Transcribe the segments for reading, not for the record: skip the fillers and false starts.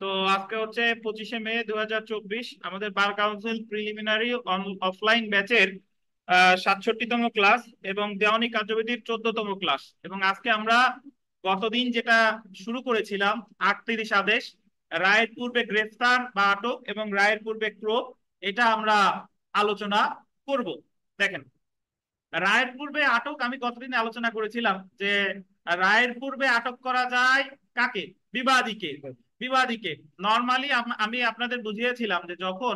তো আজকে হচ্ছে 25শে মে 2024, আমাদের বার কাউন্সিল প্রিলিমিনারি অফলাইন ব্যাচের 67তম ক্লাস এবং দেওয়ানি কার্যবিধির 14তম ক্লাস। এবং আজকে আমরা গতদিন যেটা শুরু করেছিলাম 38 আদেশ, রায়ের পূর্বে গ্রেফতার বা আটক এবং রায়ের পূর্বে ক্রোধ, এটা আমরা আলোচনা করব। দেখেন, রায়ের পূর্বে আটক আমি কতদিন আলোচনা করেছিলাম যে রায়ের পূর্বে আটক করা যায় কাকে? বিবাদীকে। বিবাদীকে নর্মালি আমি আপনাদের বুঝিয়েছিলাম যে যখন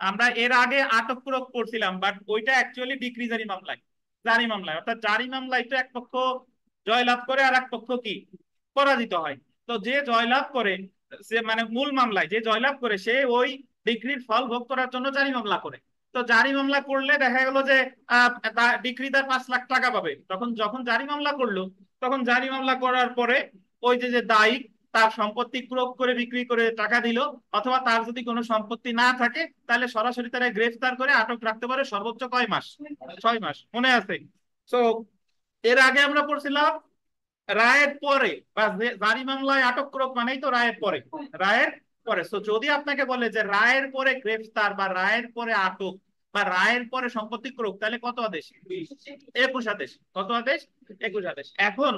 আমরা এর আগে আটক প্রয়োগ করছিলাম, বাট ওইটা অ্যাকচুয়ালি ডিক্রি জারি মামলায়, জারি মামলায়, অর্থাৎ জারি মামলায় তো এক পক্ষ জয়লাভ করে আর এক পক্ষ কি পরাজিত হয়। তো যে জয়লাভ করে, সে মানে মূল মামলায় যে জয়লাভ করে সে ওই ডিক্রির ফল ভোগ করার জন্য জারি মামলা করে। তো জারি মামলা করলে দেখা গেল যে ডিক্রিদার 5 লাখ টাকা পাবে। তখন যখন জারি মামলা করলো, তখন জারি মামলা করার পরে ওই যে যে দায়ী তার সম্পত্তি ক্রোক করে বিক্রি করে টাকা দিল, অথবা তার যদি কোনো সম্পত্তি না থাকে তাহলে সরাসরি তারা গ্রেফতার করে আটক রাখতে পারে সর্বোচ্চ কয় মাস? 6 মাস, মনে আছে? তো এর আগে আমরা পড়ছিলাম রায়ের পরে, বা জারি মামলায় আটক করুক মানেই তো রায়ের পরে, রায়ের পরে। তো যদি আপনাকে বলে যে রায়ের পরে গ্রেফতার বা রায়ের পরে আটক বা রায়ের পরে সম্পত্তি করুক, তাহলে কত আদেশ? 21 আদেশ। কত আদেশ? 21 আদেশ। এখন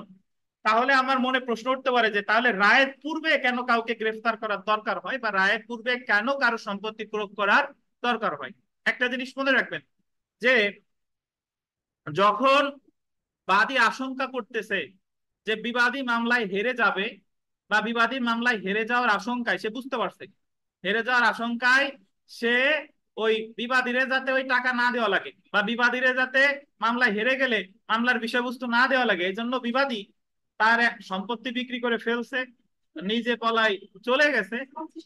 তাহলে আমার মনে প্রশ্ন উঠতে পারে যে তাহলে রায়ের পূর্বে কেন কাউকে গ্রেফতার করার দরকার হয়, বা রায়ের পূর্বে কেন কারো সম্পত্তি প্রয়োগ করার দরকার হয়? একটা জিনিস মনে রাখবেন যে যখন বাদী আশঙ্কা করতেছে যে বিবাদী মামলায় হেরে যাবে, বা বিবাদী মামলায় হেরে যাওয়ার আশঙ্কায়, সে বুঝতে পারছে হেরে যাওয়ার আশঙ্কায় সে ওই বিবাদীরে যাতে ওই টাকা না দেওয়া লাগে, বা বিবাদীরে যাতে মামলায় হেরে গেলে মামলার বিষয়বস্তু না দেওয়া লাগে, এই জন্য বিবাদী তার এক সম্পত্তি বিক্রি করে ফেলছে, নিজে পলাই চলে গেছে,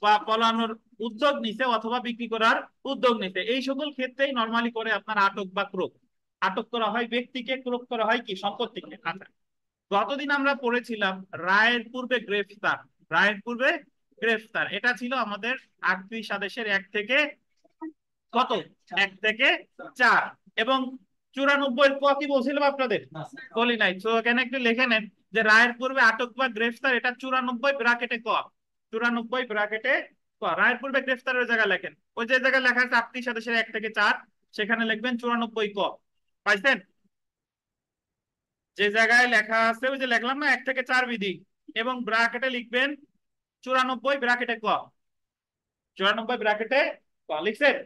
বা পলানোর উদ্যোগ নিছে, অথবা বিক্রি করার উদ্যোগ নিছে। এই সকল ক্ষেত্রেই নর্মালি করে আপনার আটক বা ক্রোক। আটক করা হয় ব্যক্তিকে, ক্রোক করা হয় কি সম্পত্তিকে। আচ্ছা, গতদিন আমরা পড়েছিলাম রায়ের পূর্বে গ্রেফতার। রায়ের পূর্বে গ্রেফতার এটা ছিল আমাদের 38 আদেশের 1 থেকে কত? 1 থেকে 4। এবং 94 ক কি বলছিলাম আপনাদের? বলি নাই। তো এখানে একটু লিখে নেন যে রায়ের পূর্বে আটক বা গ্রেফতার, এটা 94 ব্রাকেটে ক। 94 ব্রাকেটে ক। রায়ের পূর্বে গ্রেফতারের জায়গায় লেখেন, ওই যে জায়গায় লেখা আছে 38 আদেশের 1 থেকে 4, সেখানে লিখবেন 94 ক। পাইছেন? যে জায়গায় লেখা আছে ওই যে লিখলাম না 1 থেকে 4 বিধি, এবং ব্রাকেটে লিখবেন 94 ব্রাকেটে ক। 94 ব্রাকেটে ক লিখছেন?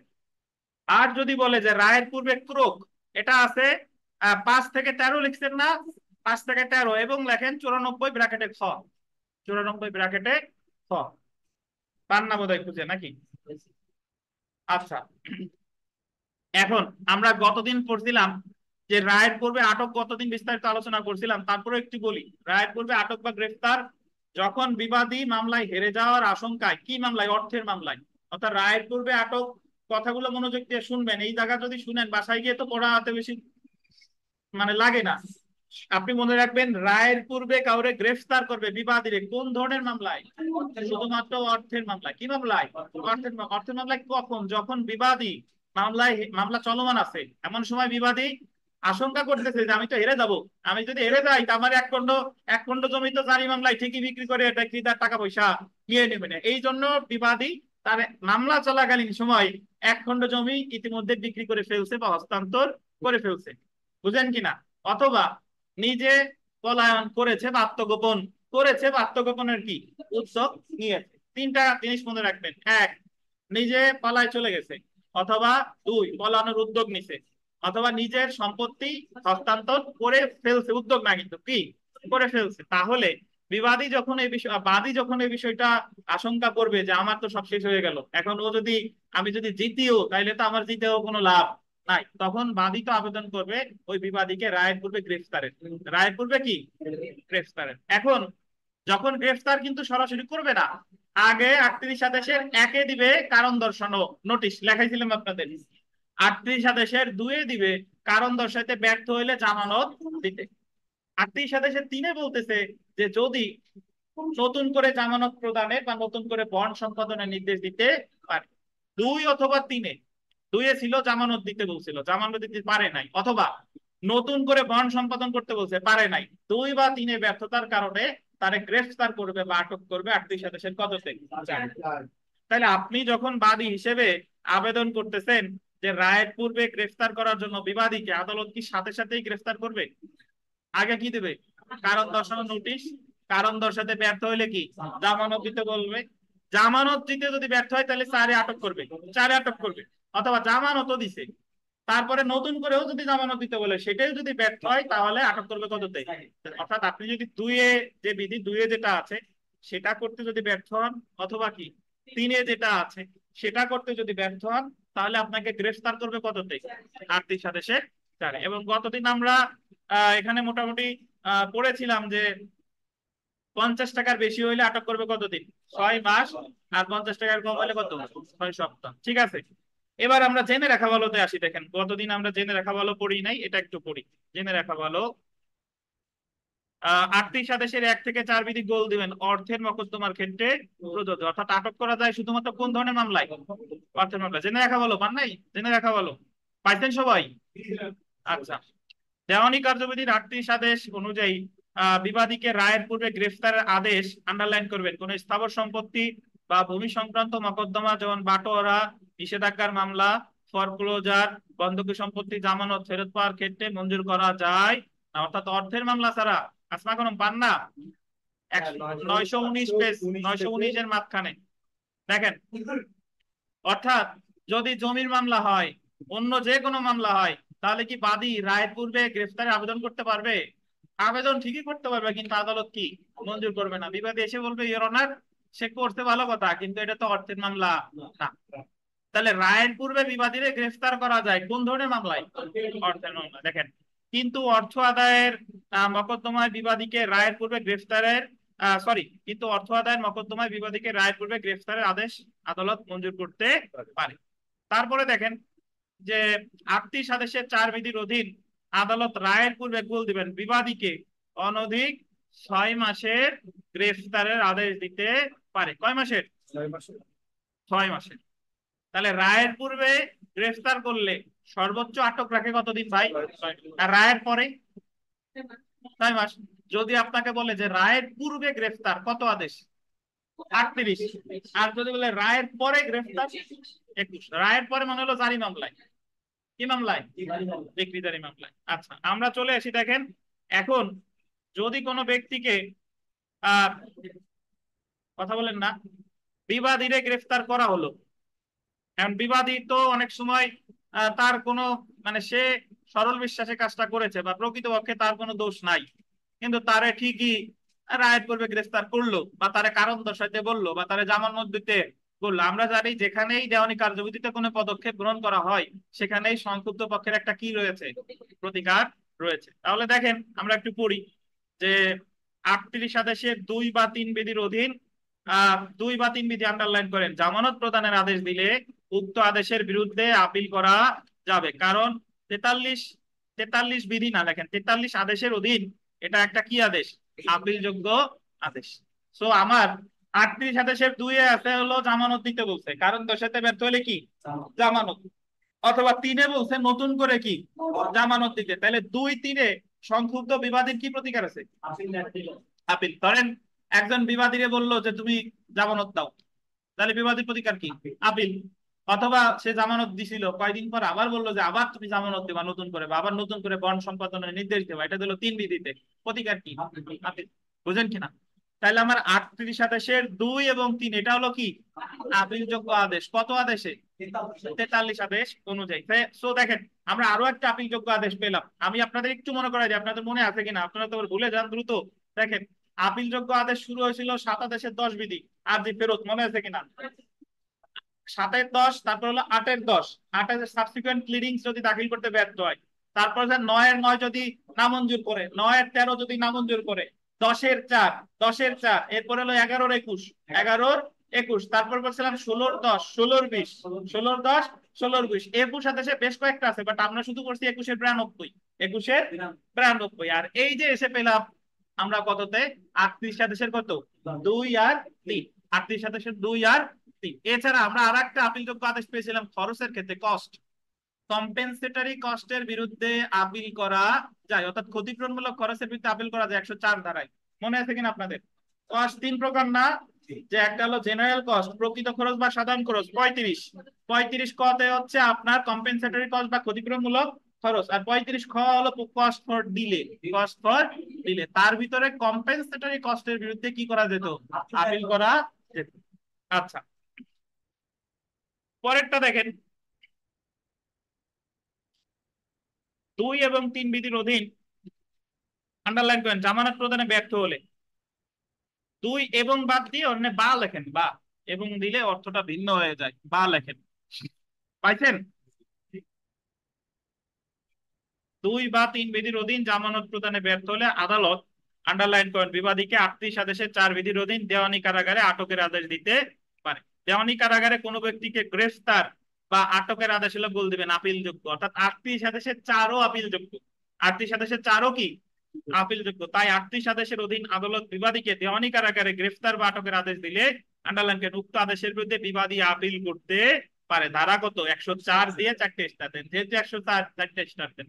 আর যদি বলে যে রায়ের পূর্বে ক্রোক, এটা আছে 5 থেকে 13 লিখছেন না? 5 থেকে 13 এবং লেখেন 94 ব্রাকেটে খ। 94 ব্রাকেটে খ। পান না বোধহয় খুঁজে নাকি? আচ্ছা, এখন আমরা গতদিন পড়ছিলাম যে রায়ের পূর্বে আটক, গতদিন বিস্তারিত আলোচনা করছিলাম, তারপরে একটু বলি। রায়ের পূর্বে আটক বা গ্রেফতার যখন বিবাদী মামলায় হেরে যাওয়ার আশঙ্কায়, কি মামলায়? অর্থের মামলায়। অর্থাৎ রায়ের পূর্বে আটক, কথাগুলো মনোযোগ দিয়ে শুনবেন, এই জায়গা যদি শুনেন বাসায় গিয়ে তো পড়াতে বেশি মানে লাগে না। আপনি মনে রাখবেন রায়ের পূর্বে কাউরে গ্রেফতার করবে বিবাদীরে কোন ধরনের মামলায়? শুধুমাত্র অর্থের মামলায়। কি মামলায়? অর্থের মামলায়। কখন? যখন বিবাদী মামলা চলমান আছে, এমন সময় বিবাদী আশঙ্কা করতেছে যে আমি তো হেরে যাবো, আমি যদি হেরে যাই তা আমার এক খণ্ড জমি তো জারি মামলায় ঠিকই বিক্রি করে এটা কি তার টাকা পয়সা নিয়ে নেবে না। এই জন্য বিবাদী তার মামলা চলাকালীন সময় 1 খণ্ড জমি ইতিমধ্যে বিক্রি করে ফেলছে বা হস্তান্তর করে ফেলছে। বুঝেন কিনা? অথবা নিজে পলায়ন করেছে বা আত্মগোপন করেছে, বা আত্মগোপনের কি উদ্যোগ নিয়েছে। 3টা জিনিস মনে রাখবেন: 1, নিজে পলায় চলে গেছে, অথবা 2, পলানোর উদ্যোগ নিছে, অথবা নিজের সম্পত্তি হস্তান্তর করে ফেলছে। উদ্যোগ না, কিন্তু কি করে ফেলছে। তাহলে বিবাদী যখন এই বিষয়, বাদী যখন এই বিষয়টা আশঙ্কা করবে যে আমার তো সব শেষ হয়ে গেল, এখন ও যদি, আমি যদি জিতিও তাইলে তো আমার জিতেও কোনো লাভ নাই, তখন বাদী তো আবেদন করবে ওই বিবাদীকে রায়ের পূর্বে গ্রেফতারের। রায়ের পূর্বে কি গ্রেফতারের। এখন যখন গ্রেফতার কিন্তু সরাসরি করবে না, আগে 38 আদেশের 1-এ দিবে কারণ দর্শানো নোটিশ, লেখাইছিলাম আপনাদের। 38 আদেশের 2-এ দিবে কারণ দর্শাইতে ব্যর্থ হইলে জামানত দিতে। 38 আদেশের 3-এ বলতেছে যে যদি নতুন করে জামানত প্রদানের বা নতুন করে বন্ড সম্পাদনের নির্দেশ দিতে পারে। 2 অথবা 3-এ, 2-এ ছিল জামানত দিতে বলছিল, জামানত দিতে পারে নাই, অথবা নতুন করে বন্ড সম্পাদন করতে বলছে, পারে নাই। 2 বা 3-এ ব্যর্থতার কারণে তারে গ্রেফতার করবে বা আটক করবে 38 আদেশের কততে? 4। তাহলে আপনি যখন বাদী হিসেবে আবেদন করতেছেন যে রায়ের পূর্বে গ্রেফতার করার জন্য বিবাদীকে, আদালত কি সাথে সাথেই গ্রেফতার করবে? আগে কি দেবে? কারণ দর্শানোর নোটিশ। কারণ দর্শাতে ব্যর্থ হইলে কি জামানত দিতে বলবে। জামানত দিতে যদি ব্যর্থ হয় তাহলে 4-এ আটক করবে, 4-এ আটক করবে। অথবা জামানতও দিছে, তারপরে নতুন করেও যদি জামানত দিতে বলে সেটাই যদি ব্যর্থ হয় তাহলে আটক করবে কততে? অর্থাৎ আপনি যদি 2-এ যে বিধি 2-এ যেটা আছে সেটা করতে যদি ব্যর্থ হন, অথবা কি 3-এ যেটা আছে সেটা করতে যদি ব্যর্থ হন, তাহলে আপনাকে গ্রেফতার করবে কততে? 38 আদেশে 4। এবং গতদিন আমরা এখানে মোটামুটি পড়েছিলাম যে 50 টাকার বেশি হইলে আটক করবে কতদিন? 6 মাস। আর 50 টাকার কম হলে কত? 6 সপ্তাহ। ঠিক আছে, এবার আমরা জেনে রাখা ভালোতে আসি। দেখেন গতদিন আমরা জেনে রাখা ভালো পড়ি নাই, এটা একটু পড়ি। জেনে রাখা ভালো 38 আদেশের 1 থেকে 4 বিধি গোল দিবেন অর্থের মকদ্দমার ক্ষেত্রে প্রযোজ্য। অর্থাৎ আটক করা যায় শুধুমাত্র কোন ধরনের মামলায়? অর্থের মামলা। জেনে রাখা ভালো, পান নাই? জেনে রাখা ভালো, পাইছেন সবাই? আচ্ছা, দেওয়ানি কার্যবিধির 38 আদেশ অনুযায়ী বিবাদীকে রায়ের পূর্বে গ্রেফতারের আদেশ আন্ডারলাইন করবেন কোন স্থাবর সম্পত্তি বা ভূমি সংক্রান্ত মকদ্দমা, যেমন বাটোয়ারা, নিষেধাজ্ঞার মামলা, ফরক্লোজার, বন্ধকি সম্পত্তি জামানত ফেরত পাওয়ার ক্ষেত্রে মঞ্জুর করা যায় না। অর্থাৎ অর্থের মামলা ছাড়া। আসমা কোনো পান না? 919 পেজ, 919 এর মাঝখানে দেখেন। অর্থাৎ যদি জমির মামলা হয়, অন্য যে কোনো মামলা হয়, তাহলে কি বাদী রায়ের পূর্বে গ্রেফতারে আবেদন করতে পারবে? আবেদন ঠিকই করতে পারবে, কিন্তু আদালত কি মঞ্জুর করবে না। বিবাদী এসে বলবে ইওর অনার সে করতে ভালো কথা, কিন্তু এটা তো অর্থের মামলা না। তাহলে রায়ের পূর্বে বিবাদীরে গ্রেফতার করা যায় কোন ধরনের মামলায়? অর্থের মামলা। দেখেন, কিন্তু অর্থ আদায়ের মকদ্দমায় বিবাদীকে রায়ের পূর্বে গ্রেফতারের কিন্তু অর্থ আদায়ের মকদ্দমায় বিবাদীকে রায়ের পূর্বে গ্রেফতারের আদেশ আদালত মঞ্জুর করতে পারে। তারপরে দেখেন যে 38 আদেশের 4 বিধির অধীন আদালত রায়ের পূর্বে গোল দিবেন বিবাদীকে অনধিক 6 মাসের গ্রেফতারের আদেশ দিতে পারে। কয় মাসের? 6 মাসের। তাহলে রায়ের পূর্বে গ্রেফতার করলে সর্বোচ্চ আটক রাখে কতদিন ভাই? আর রায়ের পরে 6 মাস। যদি আপনাকে বলে যে রায়ের পূর্বে গ্রেফতার, কত আদেশ? 38। আর যদি বলে রায়ের পরে গ্রেফতার, 21। রায়ের পরে মানে হলো জারি মামলায়। কি মামলায়? ডিক্রিজারি মামলায়। আচ্ছা, আমরা চলে আসি। দেখেন এখন যদি কোনো ব্যক্তিকে আহ কথা বলেন না, বিবাদীরে গ্রেফতার করা হলো। এখন বিবাদী তো অনেক সময় তার কোনো মানে সে সরল বিশ্বাসে কাজটা করেছে বা প্রকৃতপক্ষে তার কোনো দোষ নাই, কিন্তু তারে ঠিকই রায়ের পূর্বে গ্রেফতার করলো বা তারে কারণ দর্শাইতে বললো বা তারে জামানত দিতে বললো। আমরা জানি যেখানেই দেওয়ানি কার্যবিধিতে কোনো পদক্ষেপ গ্রহণ করা হয় সেখানেই সংক্ষুব্ধ পক্ষের একটা কি রয়েছে? প্রতিকার রয়েছে। তাহলে দেখেন আমরা একটু পড়ি যে 38 আদেশের 2 বা 3 বিধির অধীন 2 বা 3 বিধি আন্ডারলাইন করেন। জামানত প্রদানের আদেশ দিলে উক্ত আদেশের বিরুদ্ধে আপিল করা যাবে, কারণ 43 বিধি না, দেখেন 43 আদেশের অধীন এটা একটা কি আদেশ? আপিলযোগ্য আদেশ। সো আমার 38 আদেশের 2-এ আছে হলো জামানত দিতে বলছে, কারণ দোষাতে ব্যর্থ হলে কি জামানত, অথবা 3-এ বলছে নতুন করে কি জামানত দিতে। তাহলে 2-3-এ সংক্ষুব্ধ বিবাদীর কি প্রতিকার আছে? আপিল। ধরেন একজন বিবাদীরে বললো যে তুমি জামানত দাও, তাহলে বিবাদীর প্রতিকার কি? আপিল। অথবা সে জামানত দিছিল, কয়দিন পর আবার বললো যে আবার তুমি জামানত দেবা নতুন করে, বা আবার নতুন করে বন্ড সম্পাদনের নির্দেশ দেবা, এটা দিল 3 বিধিতে। প্রতিকার কি? আপিল। বুঝেন কিনা? তাহলে আমার 38 আদেশের 2 এবং 3 এটা হলো কি আপিলযোগ্য আদেশ। কত আদেশে? 43 আদেশ অনুযায়ী। সো দেখেন আমরা আরো একটা আপিলযোগ্য আদেশ পেলাম। আমি আপনাদের একটু মনে করাই যে আপনাদের মনে আছে কিনা, আপনারা তো ভুলে যান দ্রুত। দেখেন আপিলযোগ্য আদেশ শুরু হয়েছিল 7 আদেশের 10 বিধি আরজি ফেরত, মনে আছে কিনা? 7-এর 10, তারপর হলো 8-এর 10। 8-এর সাবসিকুয়েন্ট প্লিডিংস যদি দাখিল করতে ব্যর্থ হয়, তারপর 9-এর 9 যদি নামঞ্জুর করে, 9-এর 13 যদি নামঞ্জুর করে, 10-এর 4, 10-এর 4, এরপর হলো 11-এর 21, 11-এর 21, তারপর বলছিলাম 16-এর 10, 16-এর 20, 16-এর 10, 16-এর 20। 21 আদেশে বেশ কয়েকটা আছে, বাট আমরা শুধু করছি 21-এর 92, 21-এর 92। আর এই যে এসে পেলাম আমরা কততে? 38 আদেশের কত? 2 আর 3। 38 আদেশের 2 আর 3। এছাড়া আমরা আর একটা আপিলযোগ্য আদেশ পেয়েছিলাম খরচের ক্ষেত্রে, কস্ট কম্পেনসেটরি কস্টের বিরুদ্ধে আপিল করা যায়, অর্থাৎ ক্ষতিপূরণমূলক খরচের বিরুদ্ধে আপিল করা যায় 104 ধারায়। মনে আছে কিনা আপনাদের? কস্ট তিন প্রকার না, যে একটা হলো জেনারেল কস্ট, প্রকৃত খরচ বা সাধারণ খরচ 35, 35 কতে হচ্ছে আপনার কম্পেনসেটরি কস্ট বা ক্ষতিপূরণমূলক খরচ, আর 35 খ হলো cost for delay, cost for delay. তার ভিতরে কম্পেনসেটরি কস্টের বিরুদ্ধে কি করা যেত? আপিল করা যেত। আচ্ছা, পরেরটা দেখেন, 2 এবং 3 বিধির অধীন আন্ডারলাইন করেন জামানত প্রদানে ব্যর্থ হলে, 2 এবং বাদ দিয়ে অন্য বা লেখেন, বা এবং দিলে অর্থটা ভিন্ন হয়ে যায়, বা লেখেন, পাইছেন? 2 বা 3 বিধির অধীন জামানত প্রদানে ব্যর্থ হলে আদালত, আন্ডারলাইন করেন, বিবাদীকে 38 আদেশের 4 বিধির অধীন দেওয়ানি কারাগারে আটকের আদেশ দিতে পারে। দেওয়ানি কারাগারে কোনো ব্যক্তিকে গ্রেফতার বা আটকের আদেশ হলে বল দিবেন আপিল যোগ্য, অর্থাৎ 38 আদেশের 4ও আপিল যোগ্য, 38 আদেশের 4ও কি আপিল যোগ্য। তাই 38 আদেশের অধীন আদালত বিবাদীকে দেওয়ানি কারাগারে গ্রেফতার বা আটকের আদেশ দিলে আন্ডারলাইন করেন উক্ত আদেশের বিরুদ্ধে বিবাদী আপিল করতে পারে। ধারা কত? 104 দিয়ে 4টে স্টার দেন, যেহেতু 104 4টে স্টার দেন,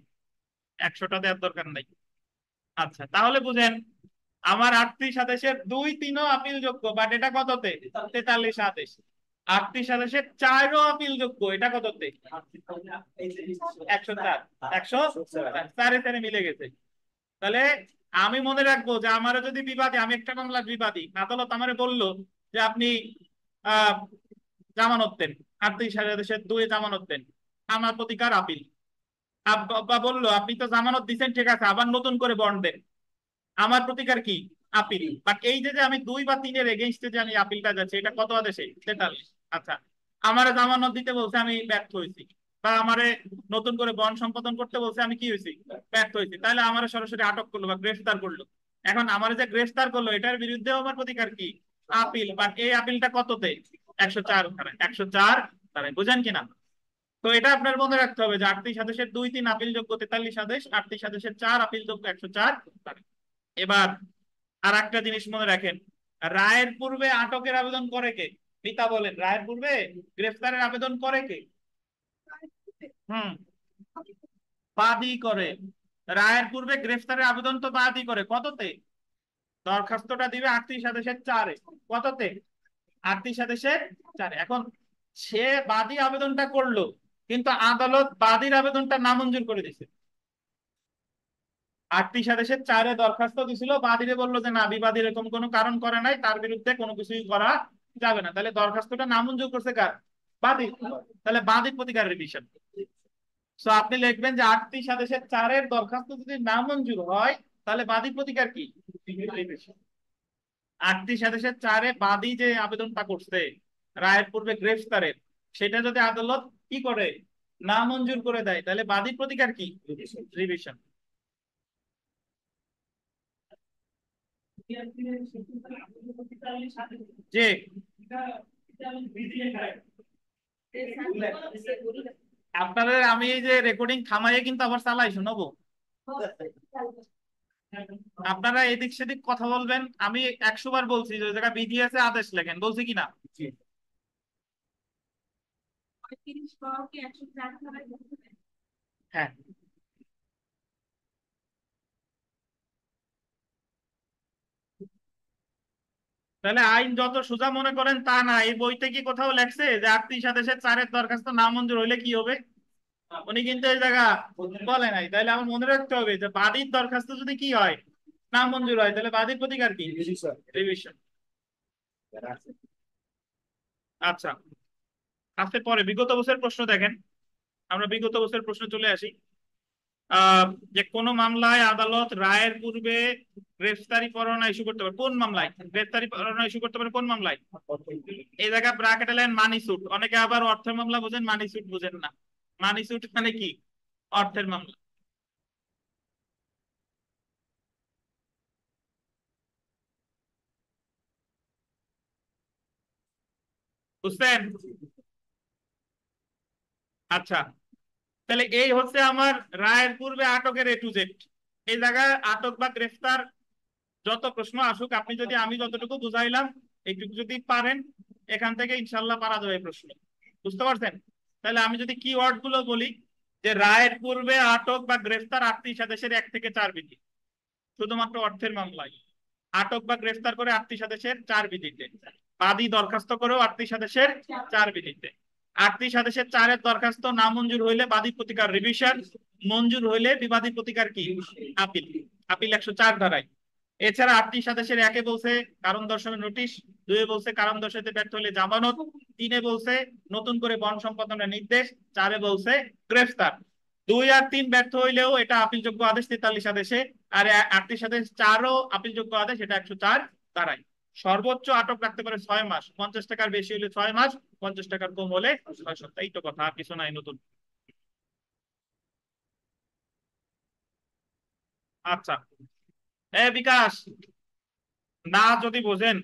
100টা দেওয়ার দরকার নাই। আচ্ছা, তাহলে বুঝেন আমার 38 আদেশের 2 3ও আপিল যোগ্য, বাট এটা কততে? 43 আদেশ। 38 আদেশের 4ও আপিল যোগ্য, এটা কততে? 104, 104 এ মিলে গেছে। তাহলে আমি মনে রাখবো যে আমারও যদি বিবাদী, আমি একটা মামলার বিবাদী, আদালত আমারে বললো যে আপনি আহ জামানত দেন, 38 আদেশের 2 জামানত দেন, আমার প্রতিকার আপিল। বা বললো আপনি তো জামানত দিচ্ছেন, ঠিক আছে, আবার নতুন করে বন্ড দেন, আমার প্রতিকার কি? আপিল। বাট এই যে যে আমি 2 বা 3-এর এগেইনস্টে যে আমি আপিলটা যাচ্ছি, এটা কত আদেশে? 43। আচ্ছা, আমারে জামানত দিতে বলছে, আমি ব্যর্থ হয়েছি, বা আমারে নতুন করে বন্ড সম্পাদন করতে বলছে, আমি কি হয়েছি? ব্যর্থ হয়েছি। তাহলে আমারে সরাসরি আটক করলো বা গ্রেফতার করলো। এখন আমারে যে গ্রেফতার করলো, এটার বিরুদ্ধেও আমার প্রতিকার কি? আপিল। বাট এই আপিলটা কততে? 104 ধারায়, 104 ধারায়। বুঝেন কিনা? তো এটা আপনার মনে রাখতে হবে যে 38 আদেশের 2 3 আপিল যোগ্য 43 আদেশ, 38 আদেশের 4 আপিল যোগ্য 104 ধারায়। এবার আর একটা জিনিস মনে রাখেন, রায়ের পূর্বে আটকের আবেদন করে কে? পিতা বলেন, রায়ের পূর্বে গ্রেফতারের আবেদন করে কে? হুম, বাদী করে। রায়ের পূর্বে গ্রেফতারের আবেদন তো বাদী করে, কততে? দরখাস্তটা দিবে 38 আদেশের 4-এ, কততে? 38 আদেশের 4-এ। এখন সে বাদী আবেদনটা করলো, কিন্তু আদালত বাদীর আবেদনটা নামঞ্জুর করে দিছে। 38 আদেশের 4-এ দরখাস্ত দিছিল, বাদীরে বললো যে না, বিবাদী এরকম কোনো কারণ করে নাই, তার বিরুদ্ধে কোনো কিছুই করা যাবে না। তাহলে দরখাস্তটা নামঞ্জুর করছে কার? বাদী। তাহলে বাদীর প্রতিকারের বিষয়। তো আপনি লিখবেন যে 38 আদেশের 4-এর দরখাস্ত যদি নামঞ্জুর হয়, তাহলে বাদীর প্রতিকার কি? 38 আদেশের 4-এ বাদী যে আবেদনটা করছে রায়ের পূর্বে গ্রেফতারের, সেটা যদি আদালত কি করে? নামঞ্জুর করে দেয়, তাহলে বাদীর প্রতিকার কি? রিভিশন। যে আপনাদের আমি এই যে রেকর্ডিং থামাইয়ে কিন্তু আবার চালাই শোনাবো, আপনারা এদিক সেদিক কথা বলবেন। আমি 100 বার বলছি যে ওই জায়গায় বিধি আছে, আদেশ লেখেন, বলছি কিনা? হ্যাঁ, তাহলে আইন যত সোজা মনে করেন তা না। এই বইতে কি কোথাও লেখছে যে 38 আদেশের 4-এর দরখাস্ত নামঞ্জুর হইলে কি হবে? উনি কিন্তু এই জায়গা বলে নাই। তাহলে আমার মনে রাখতে হবে যে বাদীর দরখাস্ত যদি কি হয়? নামঞ্জুর হয়, তাহলে বাদীর প্রতিকার কি? রিভিশন। আচ্ছা, আজকে পরে বিগত বছরের প্রশ্ন দেখেন, আমরা বিগত বছরের প্রশ্ন চলে আসি। আহ যে কোন মামলায় আদালত রায়ের পূর্বে গ্রেফতারি পরোয়ানা ইস্যু করতে পারে? কোন মামলায় গ্রেফতারি পরোয়ানা ইস্যু করতে পারে? কোন মামলায়? এই জায়গায় ব্র্যাকেটে লেন মানি সুট। অনেকে আবার অর্থের মামলা বুঝেন, মানি সুট বুঝেন না। মানি সুট মানে কি? অর্থের মামলা। বুঝছেন? আচ্ছা, তাহলে এই হচ্ছে আমার রায়ের পূর্বে আটকের এ টু জেড। এই জায়গায় আটক বা গ্রেফতার যত প্রশ্ন আসুক, আপনি যদি আমি যতটুকু বুঝাইলাম এইটুকু যদি পারেন, এখান থেকে ইনশাল্লাহ পারা যাবে প্রশ্ন। বুঝতে পারছেন? তাহলে আমি যদি কি ওয়ার্ড গুলো বলি, যে রায়ের পূর্বে আটক বা গ্রেফতার 38 আদেশের 1 থেকে 4 বিধি শুধুমাত্র অর্থের মামলায়। আটক বা গ্রেফতার করে আটত্রিশ আদেশের 4 বিধিতে, বাদী দরখাস্ত করেও 38 আদেশের 4 বিধিতে। 38 আদেশের 4-এর দরখাস্ত না মঞ্জুর হইলে বাদী প্রতিকার রিভিশন, মঞ্জুর হইলে বিবাদী প্রতিকার কি আপিল, আপিল 104 ধারায়। এছাড়া 38 আদেশের 1-এ বলছে কারণ দর্শানোর নোটিশ, 2-এ বলছে কারণ দর্শাতে ব্যর্থ হলে জামানত, 3-এ বলছে নতুন করে বন সম্পাদনের নির্দেশ, 4-এ বলছে গ্রেফতার। 2 আর 3 ব্যর্থ হইলেও এটা আপিলযোগ্য আদেশ 43 আদেশে, আর 38 আদেশ 4ও আপিলযোগ্য আদেশ, এটা 104 ধারায়। সর্বোচ্চ আটক রাখতে পারে 6 মাস, 50 টাকার বেশি হলে 6 মাস, 50 টাকার কম হলে 6 সপ্তাহ। এই তো কথা, আর কিছু নাই নতুন। আচ্ছা, বিকাশ, না যদি বোঝেন,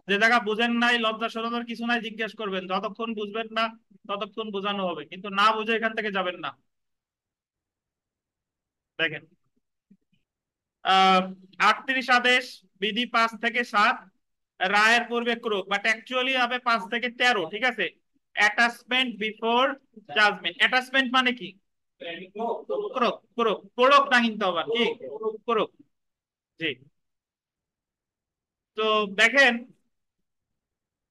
যে জায়গা বুঝেন নাই লজ্জা শরমের কিছু নাই, জিজ্ঞেস করবেন, যতক্ষণ বুঝবেন না ততক্ষণ বোঝানো হবে, কিন্তু না বুঝে এখান থেকে যাবেন না। দেখেন, 38 আদেশ বিধি 5 থেকে 7, রায়ের পূর্বে ক্রোক, বাট অ্যাকচুয়ালি হবে 5 থেকে 13, ঠিক আছে। অ্যাটাচমেন্ট বিফোর জাজমেন্ট, অ্যাটাচমেন্ট মানে কি? ক্রোক, ক্রোক, ক্রোক না কিন্তু আবার কি ক্রোক। জি। তো দেখেন,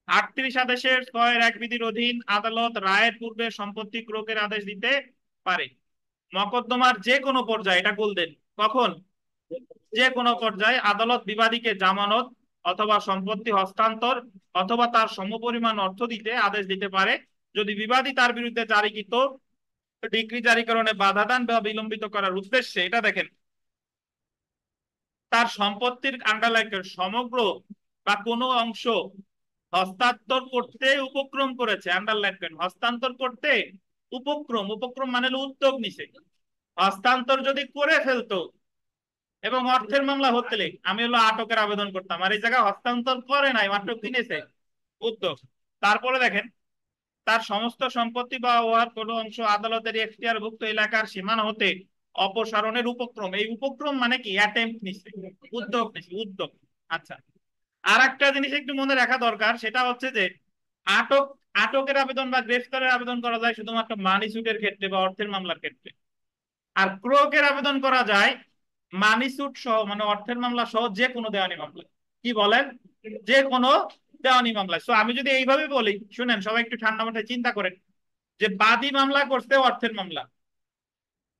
38 আদেশের 6-1 বিধির অধীন আদালত রায়ের পূর্বে সম্পত্তি ক্রোকের আদেশ দিতে পারে মকদ্দমার যে কোনো পর্যায়ে। এটা বলতেন কখন? যে কোনো পর্যায়ে আদালত বিবাদীকে জামানত অথবা সম্পত্তি হস্তান্তর অথবা তার সমপরিমাণ অর্থ দিতে আদেশ দিতে পারে যদি বিবাদী তার বিরুদ্ধে জারিকৃত ডিক্রি জারিকরণে বাধা দান বা বিলম্বিত করার উদ্দেশ্যে, এটা দেখেন, তার সম্পত্তির আন্ডারলাইন সমগ্র বা কোনো অংশ হস্তান্তর করতে উপক্রম করেছে, আন্ডারলাইন করেন, হস্তান্তর করতে উপক্রম, উপক্রম মানে উদ্যোগ নিছে। হস্তান্তর যদি করে ফেলতো এবং অর্থের মামলা হতে আমি হলো আটকের আবেদন করতাম, আর এই জায়গায় হস্তান্তর করে নাই, মাত্র কিনেছে, উদ্যোগ। তারপরে দেখেন, তার সমস্ত সম্পত্তি বা উহার কোনো অংশ আদালতের এখতিয়ারভুক্ত এলাকার সীমানা হতে অপসারণের উপক্রম, এই উপক্রম মানে কি অ্যাটেম্প্ট নিচ্ছে, উদ্যোগ নিচ্ছে, উদ্যোগ। আচ্ছা, আর একটা জিনিস একটু মনে রাখা দরকার, সেটা হচ্ছে যে আটক, আটকের আবেদন বা গ্রেফতারের আবেদন করা যায় শুধুমাত্র মানি সুটের ক্ষেত্রে বা অর্থের মামলার ক্ষেত্রে, আর ক্রোকের আবেদন করা যায় মানি সুট সহ, মানে অর্থের মামলা সহ যে কোনো দেওয়ানি মামলা। কি বলেন? যে কোনো দেওয়ানি মামলা। সো আমি যদি এইভাবে বলি, শুনেন সবাই একটু ঠান্ডা মাথায় চিন্তা করেন, যে বাদী মামলা করছে অর্থের মামলা,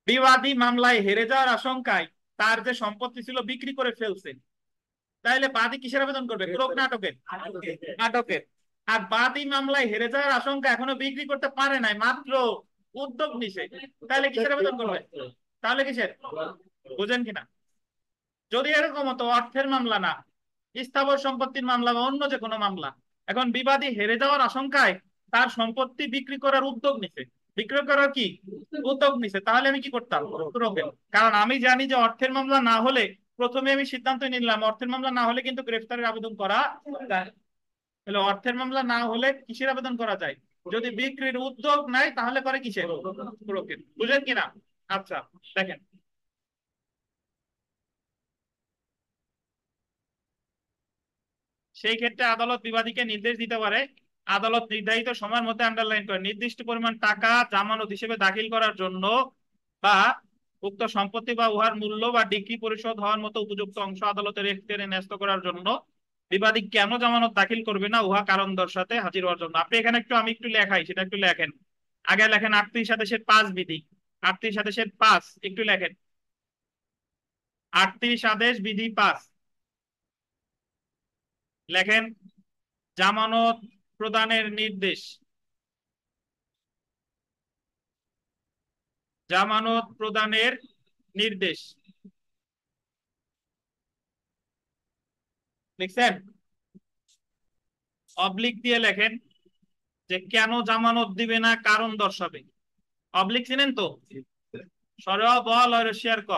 বিবাদী মামলায় হেরে যাওয়ার আশঙ্কায় তার যে সম্পত্তি ছিল বিক্রি করে ফেলছে, তাহলে বাদী কিসের আবেদন করবে? ক্রোক নাটকের, আটকের। আর বাদী মামলায় হেরে যাওয়ার আশঙ্কা, এখনো বিক্রি করতে পারে নাই, মাত্র উদ্যোগ নিছে, তাহলে কিসের আবেদন করবে? তাহলে কিসের? বুঝেন কিনা? যদি এরকম হতো অর্থের মামলা না, স্থাবর সম্পত্তির মামলা বা অন্য যে কোনো মামলা, এখন বিবাদী হেরে যাওয়ার আশঙ্কায় তার সম্পত্তি বিক্রি করার উদ্যোগ নিছে, বিক্রি করার কি উদ্যোগ নিছে, তাহলে আমি কি করতাম? রোকেন। কারণ আমি জানি যে অর্থের মামলা না হলে, প্রথমে আমি সিদ্ধান্ত নিলাম অর্থের মামলা না হলে কিন্তু গ্রেফতারের আবেদন করা যায়। তাহলে অর্থের মামলা না হলে কিসের আবেদন করা যায়? যদি বিক্রির উদ্যোগ নাই তাহলে করে কিসের? রোকেন। বুঝলেন কিনা? আচ্ছা, দেখেন, সেই ক্ষেত্রে আদালত বিবাদীকে নির্দেশ দিতে পারে, আদালত নির্ধারিত সময়ের মধ্যে, আন্ডারলাইন করে, নির্দিষ্ট পরিমাণ টাকা জামানত হিসেবে দাখিল করার জন্য বা উক্ত সম্পত্তি বা উহার মূল্য বা ডিগ্রি পরিশোধ হওয়ার মতো উপযুক্ত অংশ আদালতের এখতিয়ারে ন্যস্ত করার জন্য বিবাদী কেন জামানত দাখিল করবে না উহা কারণ দর্শাতে হাজির হওয়ার জন্য। আপনি এখানে একটু, আমি একটু লেখাই, সেটা একটু লেখেন। আগে লেখেন 38 আদেশের 5 বিধি, 38 আদেশের 5 একটু লেখেন, 38 আদেশ বিধি 5 লেখেন। জামানত প্রদানের নির্দেশ, জামানত প্রদানের নির্দেশ লিখছেন? অবলিক দিয়ে লেখেন যে কেন জামানত দিবে না কারণ দর্শাবে। অবলিক চিনেন তো? সর বল রশিয়ার ক,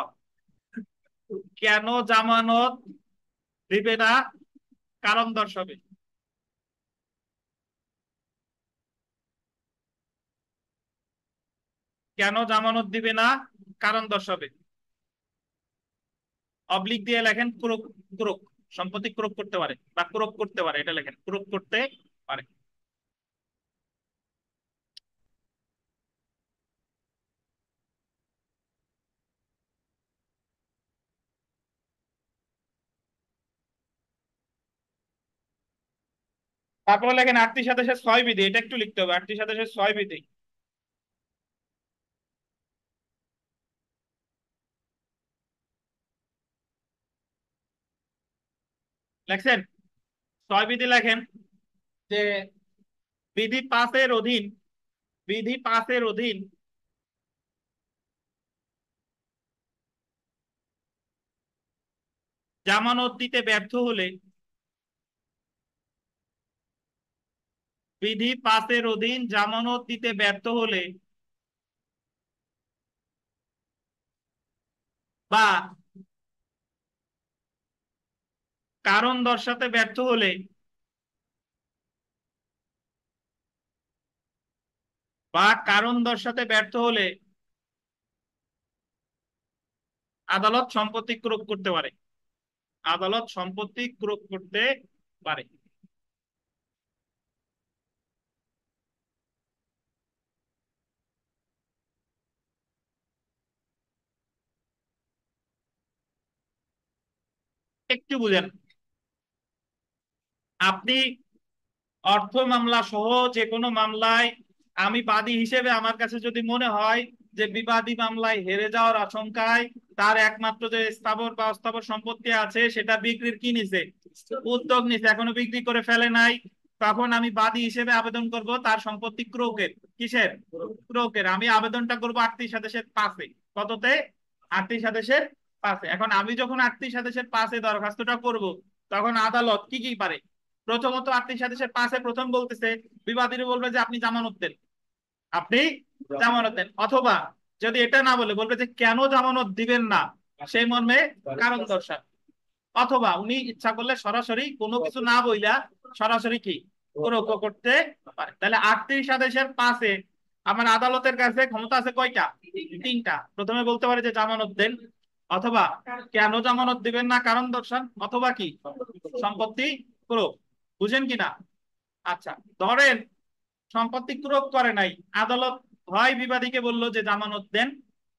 কেন জামানত দিবে না কারণ দর্শাবে। কেন জামানত দিবে না কারণ দর্শাবে। অবলিক দিয়ে লেখেন ক্রোক, ক্রোক, সম্পত্তি ক্রোক করতে পারে বা ক্রোক করতে পারে, এটা লেখেন ক্রোক করতে পারে। তারপরে লেখেন আটটি সাতাশের 6 বিধি, এটা একটু লিখতে হবে, আটটি সাতাশের 6 বিধি লেখছেন? 6 বিধি লেখেন যে বিধি পাঁচের অধীন, বিধি পাঁচের অধীন জামানত দিতে ব্যর্থ হলে, বিধি পাঁচের অধীন জামানত দিতে ব্যর্থ হলে বা কারণ দর্শাতে ব্যর্থ হলে, বা কারণ দর্শাতে ব্যর্থ হলে আদালত সম্পত্তি ক্রোক করতে পারে, আদালত সম্পত্তি ক্রোক করতে পারে। একটু বুঝেন, আপনি অর্থ মামলা সহ যে কোনো মামলায় আমি বাদী হিসেবে আমার কাছে যদি মনে হয় যে বিবাদী মামলায় হেরে যাওয়ার আশঙ্কায় তার একমাত্র যে স্থাবর বা অস্থাবর সম্পত্তি আছে সেটা বিক্রির কি নিছে, উদ্যোগ নিছে, এখনো বিক্রি করে ফেলে নাই, তখন আমি বাদী হিসেবে আবেদন করব তার সম্পত্তি ক্রোকের। কিসের? ক্রোকের। আমি আবেদনটা করবো 38 সাতাশের 5-এ। কততে? 38 সাতাশের 5-এ। এখন আমি যখন 38 সাতাশের 5-এ দরখাস্তটা করব, তখন আদালত কি কি পারে? প্রথমত 38 সাতাশের 5-এ প্রথম বলতেছে, বিবাদীরা বলবে যে আপনি জামানত দেন, আপনি জামানত দেন, অথবা যদি এটা না বলে বলবে যে কেন জামানত দিবেন না সেই মর্মে কারণ দর্শান, অথবা উনি ইচ্ছা করলে সরাসরি কোনো কিছু না বইলা সরাসরি কি ক্রোক করতে পারে। তাহলে 38 সাতাশের 5-এ আমার আদালতের কাছে ক্ষমতা আছে কয়টা? তিনটা। প্রথমে বলতে পারে যে জামানত দেন, অথবা কেন জামানত দিবেন না কারণ দর্শান, অথবা কি সম্পত্তি ক্রোক। বুঝেন কিনা? আচ্ছা, ধরেন সম্পত্তি ক্রোক করে নাই, আদালত হয় বিবাদীকে বললো যে জামানত দেন,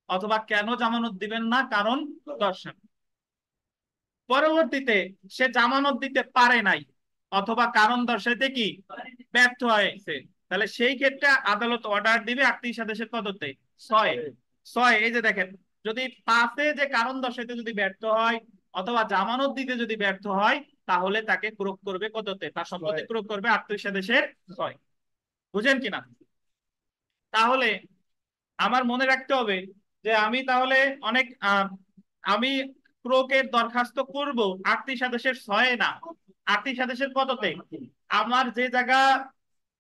অথবা কেন জামানত দিবেন না কারণ দর্শান। পরবর্তীতে সে জামানত দিতে পারে নাই, অথবা কারণ দর্শাইতে কি ব্যর্থ হয়েছে, তাহলে সেই ক্ষেত্রে আদালত অর্ডার দিবে 38 সাতাশের কততে? 6-এ। 6, এই যে দেখেন, যদি 5-এ যে কারণ দর্শাইতে যদি ব্যর্থ হয় অথবা জামানত দিতে যদি ব্যর্থ হয়, তাহলে তাকে ক্রোক করবে কততে? তার সম্পত্তি ক্রোক করবে 38 সাতাশের 6। বুঝেন কিনা? তাহলে আমার মনে রাখতে হবে যে আমি তাহলে অনেক আমি ক্রোকের দরখাস্ত করব 38 সাতাশের 6-এ না, 38 সাতাশের কততে? আমার যে জায়গা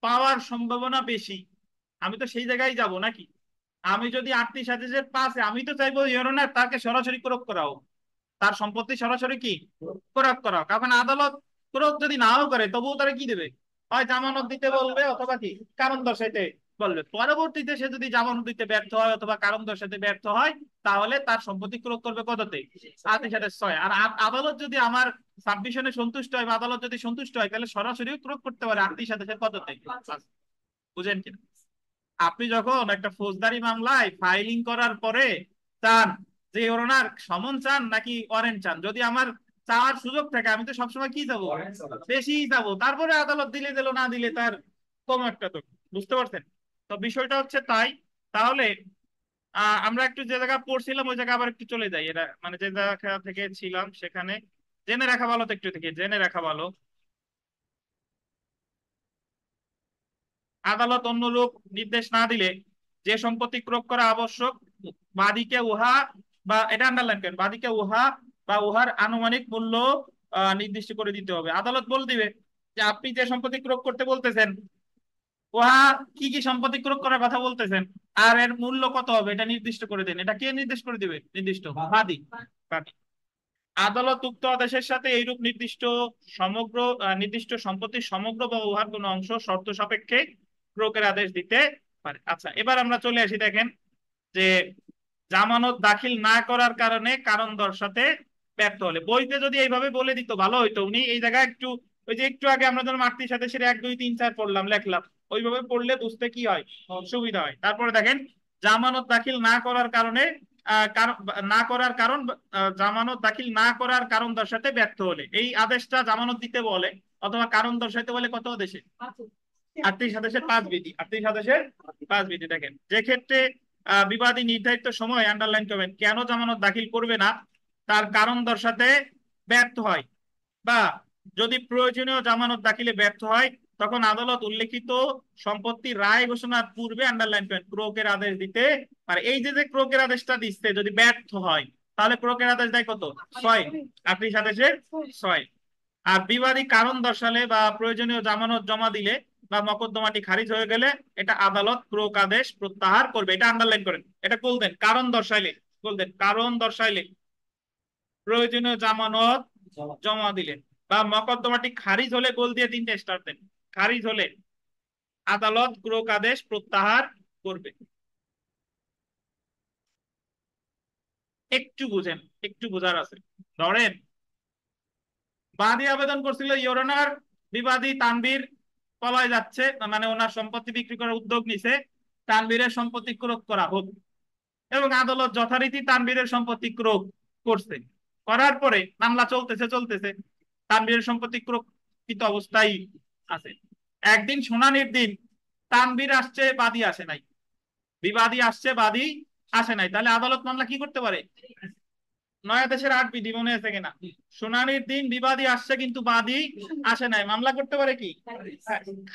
পাওয়ার সম্ভাবনা বেশি আমি তো সেই জায়গায় যাব নাকি? আমি যদি 38 সাতাশের 5-এ, আমি তো চাইবো ইউরোনার তাকে সরাসরি ক্রোক করাও, তার সম্পত্তি সরাসরি কি ক্রোক করাও। কারণ আদালত ক্রোক যদি নাও করে তবুও তারা কি দেবে? হয় জামানত দিতে বলবে, অথবা কি কারণ দর্শাইতে বলবে। পরবর্তীতে সে যদি জামানত দিতে ব্যর্থ হয় অথবা কারণ দর্শাতে ব্যর্থ হয়, তাহলে তার সম্পত্তি ক্রোক করবে কততে? 38 সাতাশের 6। আর আদালত যদি আমার সাবমিশনে সন্তুষ্ট হয় বা আদালত যদি সন্তুষ্ট হয়, তাহলে সরাসরি ক্রোক করতে পারে 38 সাতাশের কততে? বুঝেন কিনা? আপনি যখন একটা ফৌজদারি মামলায় ফাইলিং করার পরে চান যে ওনার সমন চান নাকি ওয়ারেন্ট চান, যদি আমার চাওয়ার সুযোগ থাকে আমি তো সবসময় কি যাবো, বেশি যাবো, তারপরে আদালত দিলে দিল, না দিলে তার কম একটা তো। বুঝতে পারছেন? তো বিষয়টা হচ্ছে তাই। তাহলে আমরা একটু যে জায়গা পড়ছিলাম ওই জায়গা আবার একটু চলে যাই, এটা মানে যে জায়গা থেকে ছিলাম সেখানে জেনে রাখা ভালো, তো একটু থেকে জেনে রাখা ভালো। আদালত অন্যরূপ নির্দেশ না দিলে যে সম্পত্তি ক্রোক করা আবশ্যক, বাদীকে উহা, বা এটা আন্ডারলাইন করেন, বাদীকে উহা বা উহার আনুমানিক মূল্য নির্দিষ্ট করে দিতে হবে। আদালত বলে দিবে যে আপনি যে সম্পত্তি ক্রোক করতে বলতেছেন উহা কি কি সম্পত্তি ক্রোক করার কথা বলতেছেন, আর এর মূল্য কত হবে এটা নির্দিষ্ট করে দেন। এটা কে নির্দিষ্ট করে দিবে? নির্দিষ্ট বাদী। বাদী। আদালত উক্ত আদেশের সাথে এইরূপ নির্দিষ্ট সমগ্র নির্দিষ্ট সম্পত্তির সমগ্র বা উহার কোনো অংশ শর্ত সাপেক্ষে ক্রোকের আদেশ দিতে পারে। আচ্ছা, এবার আমরা চলে আসি, দেখেন যে জামানত দাখিল না করার কারণে কারণ দর্শাতে ব্যর্থ হলে, বইতে যদি এইভাবে বলে দিত ভালো হইতো। উনি এই জায়গায় একটু, ওই যে একটু আগে আমরা যখন 38 সাতাশের 1 2 3 4 পড়লাম লিখলাম, ওইভাবে পড়লে বুঝতে কি হয়, সুবিধা হয়। তারপরে দেখেন জামানত দাখিল না করার কারণে কারণ না করার কারণ জামানত দাখিল না করার কারণ দর্শাতে ব্যর্থ হলে, এই আদেশটা জামানত দিতে বলে। অথবা কারণ দর্শাইতে বলে কত আদেশে 38 আদেশের 5 বিধি, 38 আদেশের 5 বিধি। দেখেন যে ক্ষেত্রে বিবাদী নির্ধারিত সময় আন্ডারলাইন করবেন কেন জামানত দাখিল করবে না তার কারণ দর্শাতে ব্যর্থ হয়, বা যদি প্রয়োজনীয় জামানত দাখিলে ব্যর্থ হয় তখন আদালত উল্লেখিত সম্পত্তি রায় ঘোষণার পূর্বে আন্ডারলাইন করেন ক্রোকের আদেশ দিতে পারে। এই যে ক্রোকের আদেশটা দিচ্ছে যদি ব্যর্থ হয় তাহলে ক্রোকের আদেশ দেয় কত 6, 38 আদেশের 6। আর বিবাদী কারণ দর্শালে বা প্রয়োজনীয় জামানত জমা দিলে বা মকদ্দমাটি খারিজ হয়ে গেলে এটা আদালত ক্রোক আদেশ প্রত্যাহার করবে। এটা আন্ডারলাইন করেন, এটা গোল দেন। কারণ দর্শাইলে গোল দেন, কারণ দর্শাইলে, প্রয়োজনীয় জামানত জমা দিলে বা মকদ্দমাটি খারিজ হলে গোল দিয়ে 3টে স্টার দেন। খারিজ হলে আদালত ক্রোক আদেশ প্রত্যাহার করবে। একটু বুঝেন, একটু বোঝার আছে। ধরেন বাদী আবেদন করছিল ইওর অনার, বিবাদী তানভীর পলায় যাচ্ছে, মানে ওনার সম্পত্তি বিক্রি করার উদ্যোগ নিছে, তানভীরের সম্পত্তি ক্রোক করা হোক, এবং আদালত যথারীতি তানভীরের সম্পত্তি ক্রোক করছে। করার পরে মামলা চলতেছে চলতেছে, তানভীরের সম্পত্তি ক্রোকিত অবস্থায় আছে। একদিন শুনানির দিন তানভীর আসছে, বাদী আসে নাই, বিবাদী আসছে, বাদী আসে নাই, তাহলে আদালত মামলা কি করতে পারে? নয়া দেশের 8 বিধি মনে আছে কিনা? শুনানির দিন বিবাদী আসছে কিন্তু বাদী আসে নাই, মামলা করতে পারে কি?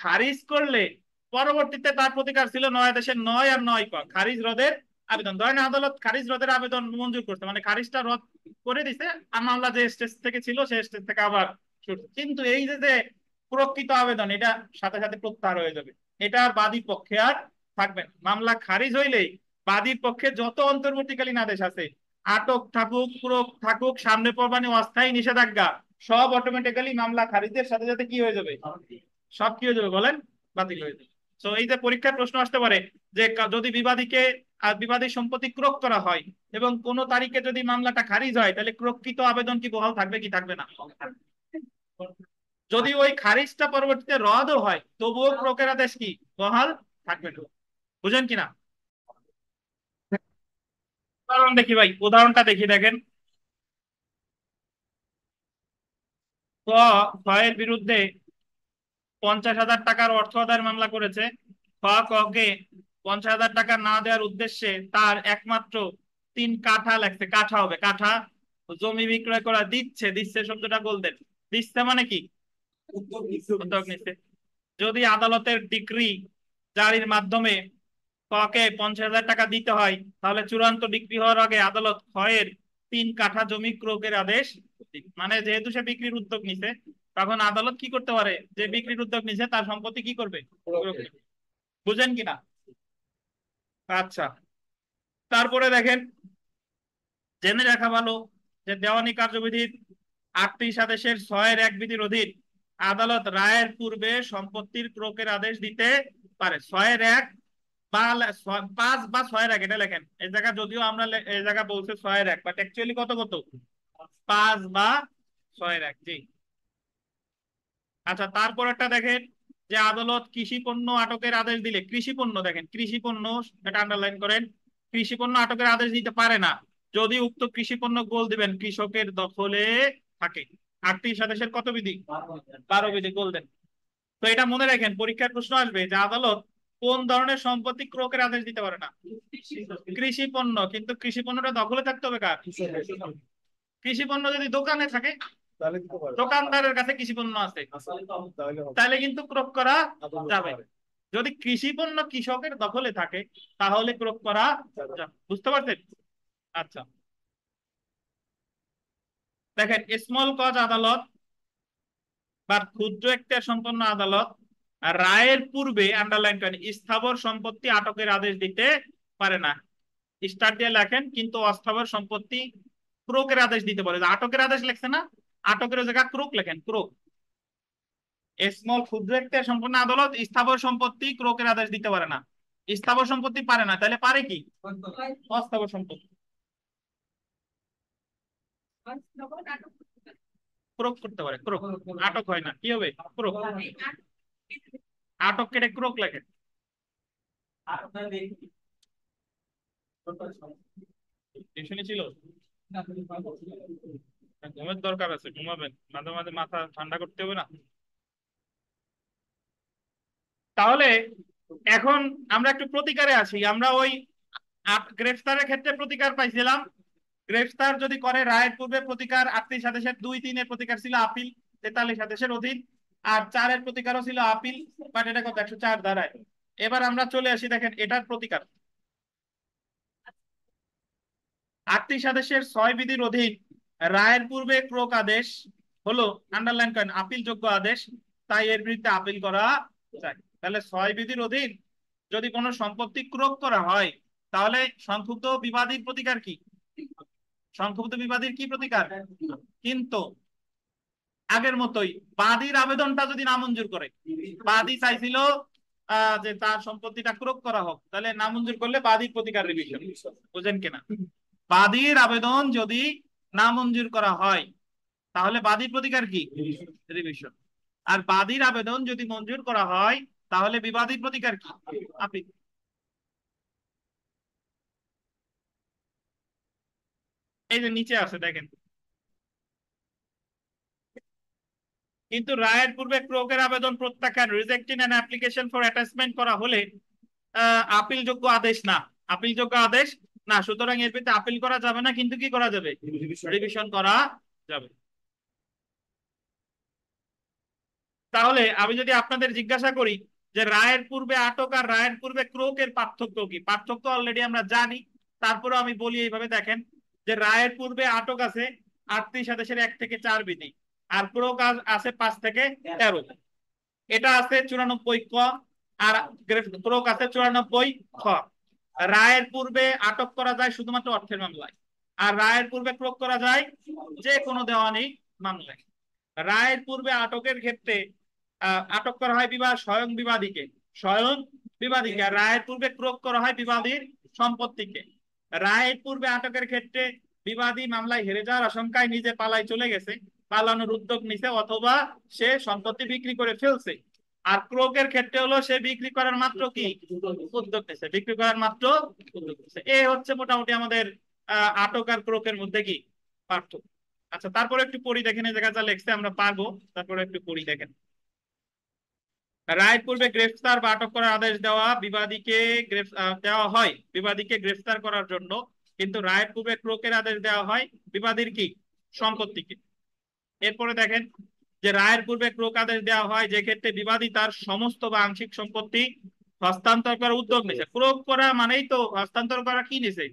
খারিজ করলে পরবর্তীতে তার প্রতিকার ছিল নয়া দেশের 9 আর 9 ক খারিজ রদের আবেদন। ধরেন আদালত খারিজ রদের আবেদন মঞ্জুর করতে, মানে খারিজটা রদ করে দিছে, আর মামলা যে স্টেজ থেকে ছিল সেই স্টেজ থেকে আবার শুরু। কিন্তু এই যে প্রকৃত আবেদন এটা সাথে সাথে প্রত্যাহার হয়ে যাবে, এটা আর বাদীর পক্ষে আর থাকবে না। মামলা খারিজ হইলেই বাদীর পক্ষে যত অন্তর্বর্তীকালীন আদেশ আছে, আটক থাকুক, প্রোক থাকুক, সামনে প্রমাণে অস্থায়ী নিষেধাজ্ঞা, সব অটোমেটিক্যালি মামলা খারিজের সাথে সাথে কি হয়ে যাবে? সব কি হয়ে যাবে বলেন? বাতিল হয়ে যাবে। তো এই যে পরীক্ষার প্রশ্ন আসতে পারে যে যদি বিবাদীকে বিবাদীর সম্পত্তি ক্রোক করা হয় এবং কোন তারিখে যদি মামলাটা খারিজ হয় তাহলে ক্রোককৃত আবেদন কি বহাল থাকবে কি থাকবে না? যদি ওই খারিজটা পরবর্তীতে রদও হয় তবুও ক্রোকের আদেশ কি বহাল থাকবে না। বুঝেন কিনা? উদাহরণ দেখি ভাই, উদাহরণটা দেখি। দেখেন ক এর বিরুদ্ধে 50,000 টাকার অর্থ আদায়ের মামলা করেছে। কে 50,000 টাকা না দেওয়ার উদ্দেশ্যে তার একমাত্র 3 কাঠা লাগছে, কাঠা হবে কাঠা, জমি বিক্রয় করা দিচ্ছে, দিচ্ছে শব্দটা বলতেন, দিচ্ছে মানে কি? উদ্যোগ নিচ্ছে। যদি আদালতের ডিক্রি জারির মাধ্যমে কে 50,000 টাকা দিতে হয় তাহলে চূড়ান্ত ডিক্রি হওয়ার আগে আদালত ক্ষয়ের 3 কাঠা জমি ক্রোকের আদেশ, মানে যেহেতু সে বিক্রির উদ্যোগ নিছে তখন আদালত কি করতে পারে, যে বিক্রির উদ্যোগ নিছে তার সম্পত্তি কি করবে? বুঝেন কিনা? আচ্ছা, তারপরে দেখেন জেনে রাখা ভালো যে দেওয়ানি কার্যবিধির 38 আদেশের 6-1 বিধির অধীন আদালত রায়ের পূর্বে সম্পত্তির ক্রোকের আদেশ দিতে পারে। 6-1 বা 5 বা 6-1 এটা লেখেন এই জায়গা, যদিও আমরা এই জায়গা বলছে 6-1 বাট অ্যাকচুয়ালি কত কত 5 বা 6-1। জি। আচ্ছা, তারপর একটা দেখেন যে আদালত কৃষি পণ্য আটকের আদেশ দিলে, কৃষি পণ্য দেখেন, কৃষি পণ্য, এটা আন্ডারলাইন করেন, কৃষি পণ্য আটকের আদেশ দিতে পারে না যদি উক্ত কৃষি পণ্য গোল দিবেন কৃষকের দখলে থাকে। 38 আদেশের কত বিধি? 12 বিধি, গোল দেন। তো এটা মনে রাখেন, পরীক্ষার প্রশ্ন আসবে যে আদালত কোন ধরনের সম্পত্তি ক্রোকের আদেশ দিতে পারে না? কৃষি পণ্য। কিন্তু কৃষি পণ্যটা দখলে থাকতে হবে কার? কৃষি পণ্য যদি দোকানে থাকে, দোকানদারের কাছে কৃষি পণ্য আছে, তাহলে কিন্তু ক্রোক করা যাবে। যদি কৃষি পণ্য কৃষকের দখলে থাকে তাহলে ক্রোক করা যাবে। বুঝতে পারছেন? আচ্ছা, দেখেন স্মল কজ আদালত বা ক্ষুদ্র এখতিয়ার সম্পন্ন আদালত রায়ের পূর্বে আন্ডারলাইন করেন স্থাবর সম্পত্তি আটকের আদেশ দিতে পারে না। স্টার দিয়ে লেখেন কিন্তু অস্থাবর সম্পত্তি ক্রোকের আদেশ দিতে পারে। আটকের আদেশ লেখছে না, আটকের জায়গা ক্রোক লেখেন, ক্রোক। স্মল ক্ষুদ্র এখতিয়ার সম্পন্ন আদালত স্থাবর সম্পত্তি ক্রোকের আদেশ দিতে পারে না। স্থাবর সম্পত্তি পারে না, তাহলে পারে কি? অস্থাবর সম্পত্তি ক্রোক করতে পারে। ক্রোক, আটক হয় না, কি হবে? ক্রোক। আটক কেটে ক্রোক লেখে। টিউশনি ছিল, ঘুমের দরকার আছে, ঘুমাবেন, মাঝে মাঝে মাথা ঠান্ডা করতে হবে না। তাহলে এখন আমরা একটু প্রতিকারে আসি। আমরা ওই গ্রেফতারের ক্ষেত্রে প্রতিকার পাইছিলাম, গ্রেফতার যদি করে রায়ের পূর্বে প্রতিকার 38 2-3 প্রতিকার ছিল আপিল 43 অধীন, আর 4 প্রতিকারও ছিল আপিল, বাট এটা কত 104 ধারায়। এবার আমরা চলে আসি, দেখেন এটার প্রতিকার 38 বিধির অধীন রায়ের পূর্বে ক্রোক আদেশ হলো, আন্ডারলাইন করেন, আপিল যোগ্য আদেশ, তাই এর বিরুদ্ধে আপিল করা যায়। তাহলে 6 বিধির অধীন যদি কোনো সম্পত্তি ক্রোক করা হয়, তাহলে সংক্ষুব্ধ বিবাদীর প্রতিকার কি? সংক্ষুব্ধ বিবাদীর কি প্রতিকার? কিন্তু আগের মতোই বাদীর আবেদনটা যদি নামঞ্জুর করে, বাদী চাইছিল যে তার সম্পত্তিটা ক্রোক করা হোক, তাহলে নামঞ্জুর করলে বাদীর প্রতিকার রিভিশন। বুঝেন কিনা? বাদীর আবেদন যদি নামঞ্জুর করা হয়, তাহলে বাদীর প্রতিকার কি? রিভিশন। আর বাদীর আবেদন যদি মঞ্জুর করা হয়, তাহলে বিবাদীর প্রতিকার কি? আপিল। এই যে নিচে আছে দেখেন, কিন্তু রায়ের পূর্বে ক্রোকের আবেদন প্রত্যাখ্যান, rejecting an application for attachment করা হলে আপিলযোগ্য আদেশ না, আপিলযোগ্য আদেশ না, সুতরাং এর ভিত্তিতে আপিল করা যাবে না, কিন্তু কি করা যাবে? রিভিশন করা যাবে। তাহলে আমি যদি আপনাদের জিজ্ঞাসা করি যে রায়ের পূর্বে আটক আর রায়ের পূর্বে ক্রোকের পার্থক্য কি, পার্থক্য অলরেডি আমরা জানি, তারপরে আমি বলি এইভাবে, দেখেন যে রায়ের পূর্বে আটক আছে 38 1 থেকে 4 বিধি, আর ক্রোক আছে 5 থেকে 13, এটা আছে 94 ক, আর ক্রোক আছে 94 খ। রায়ের পূর্বে আটক করা যায় শুধুমাত্র অর্থের মামলায়, আর রায়ের পূর্বে ক্রোক করা যায় যে কোনো দেওয়ানি মামলায়। রায়ের পূর্বে আটকের ক্ষেত্রে আটক করা হয় স্বয়ং বিবাদীকে, স্বয়ং বিবাদীকে, আর রায়ের পূর্বে ক্রোক করা হয় বিবাদীর সম্পত্তিকে। রায়ের পূর্বে আটকের ক্ষেত্রে বিবাদী মামলায় হেরে যাওয়ার আশঙ্কায় নিজে পালায় চলে গেছে, পালানোর উদ্যোগ নিছে, অথবা সে সম্পত্তি বিক্রি করে ফেলছে। আর ক্রোকের ক্ষেত্রে হলো সে বিক্রি করার মাত্র কি উদ্যোগ নিছে, বিক্রি করার মাত্র উদ্যোগ নিছে। এই হচ্ছে মোটামুটি আমাদের আটক আর ক্রোকের মধ্যে কি পার্থক্য। আচ্ছা, তারপরে একটু পড়ি, দেখেন এই জায়গা যা লেখছে আমরা পারবো, তারপরে একটু পড়ি দেখেন। রায়ের পূর্বে গ্রেফতার বা আটক করার আদেশ দেওয়া বিবাদীকে দেওয়া হয় বিবাদীকে গ্রেফতার করার জন্য, কিন্তু রায়ের পূর্বে ক্রোকের আদেশ দেওয়া হয় বিবাদীর কি সম্পত্তিকে। এরপরে দেখেন যে রায়ের পূর্বে ক্রোক আদেশ দেওয়া হয় যে ক্ষেত্রে বিবাদী তার সমস্ত বা আংশিক সম্পত্তি হস্তান্তর করার উদ্যোগ নিছে। ক্রোক করা মানেই তো হস্তান্তর করা কি নিছে,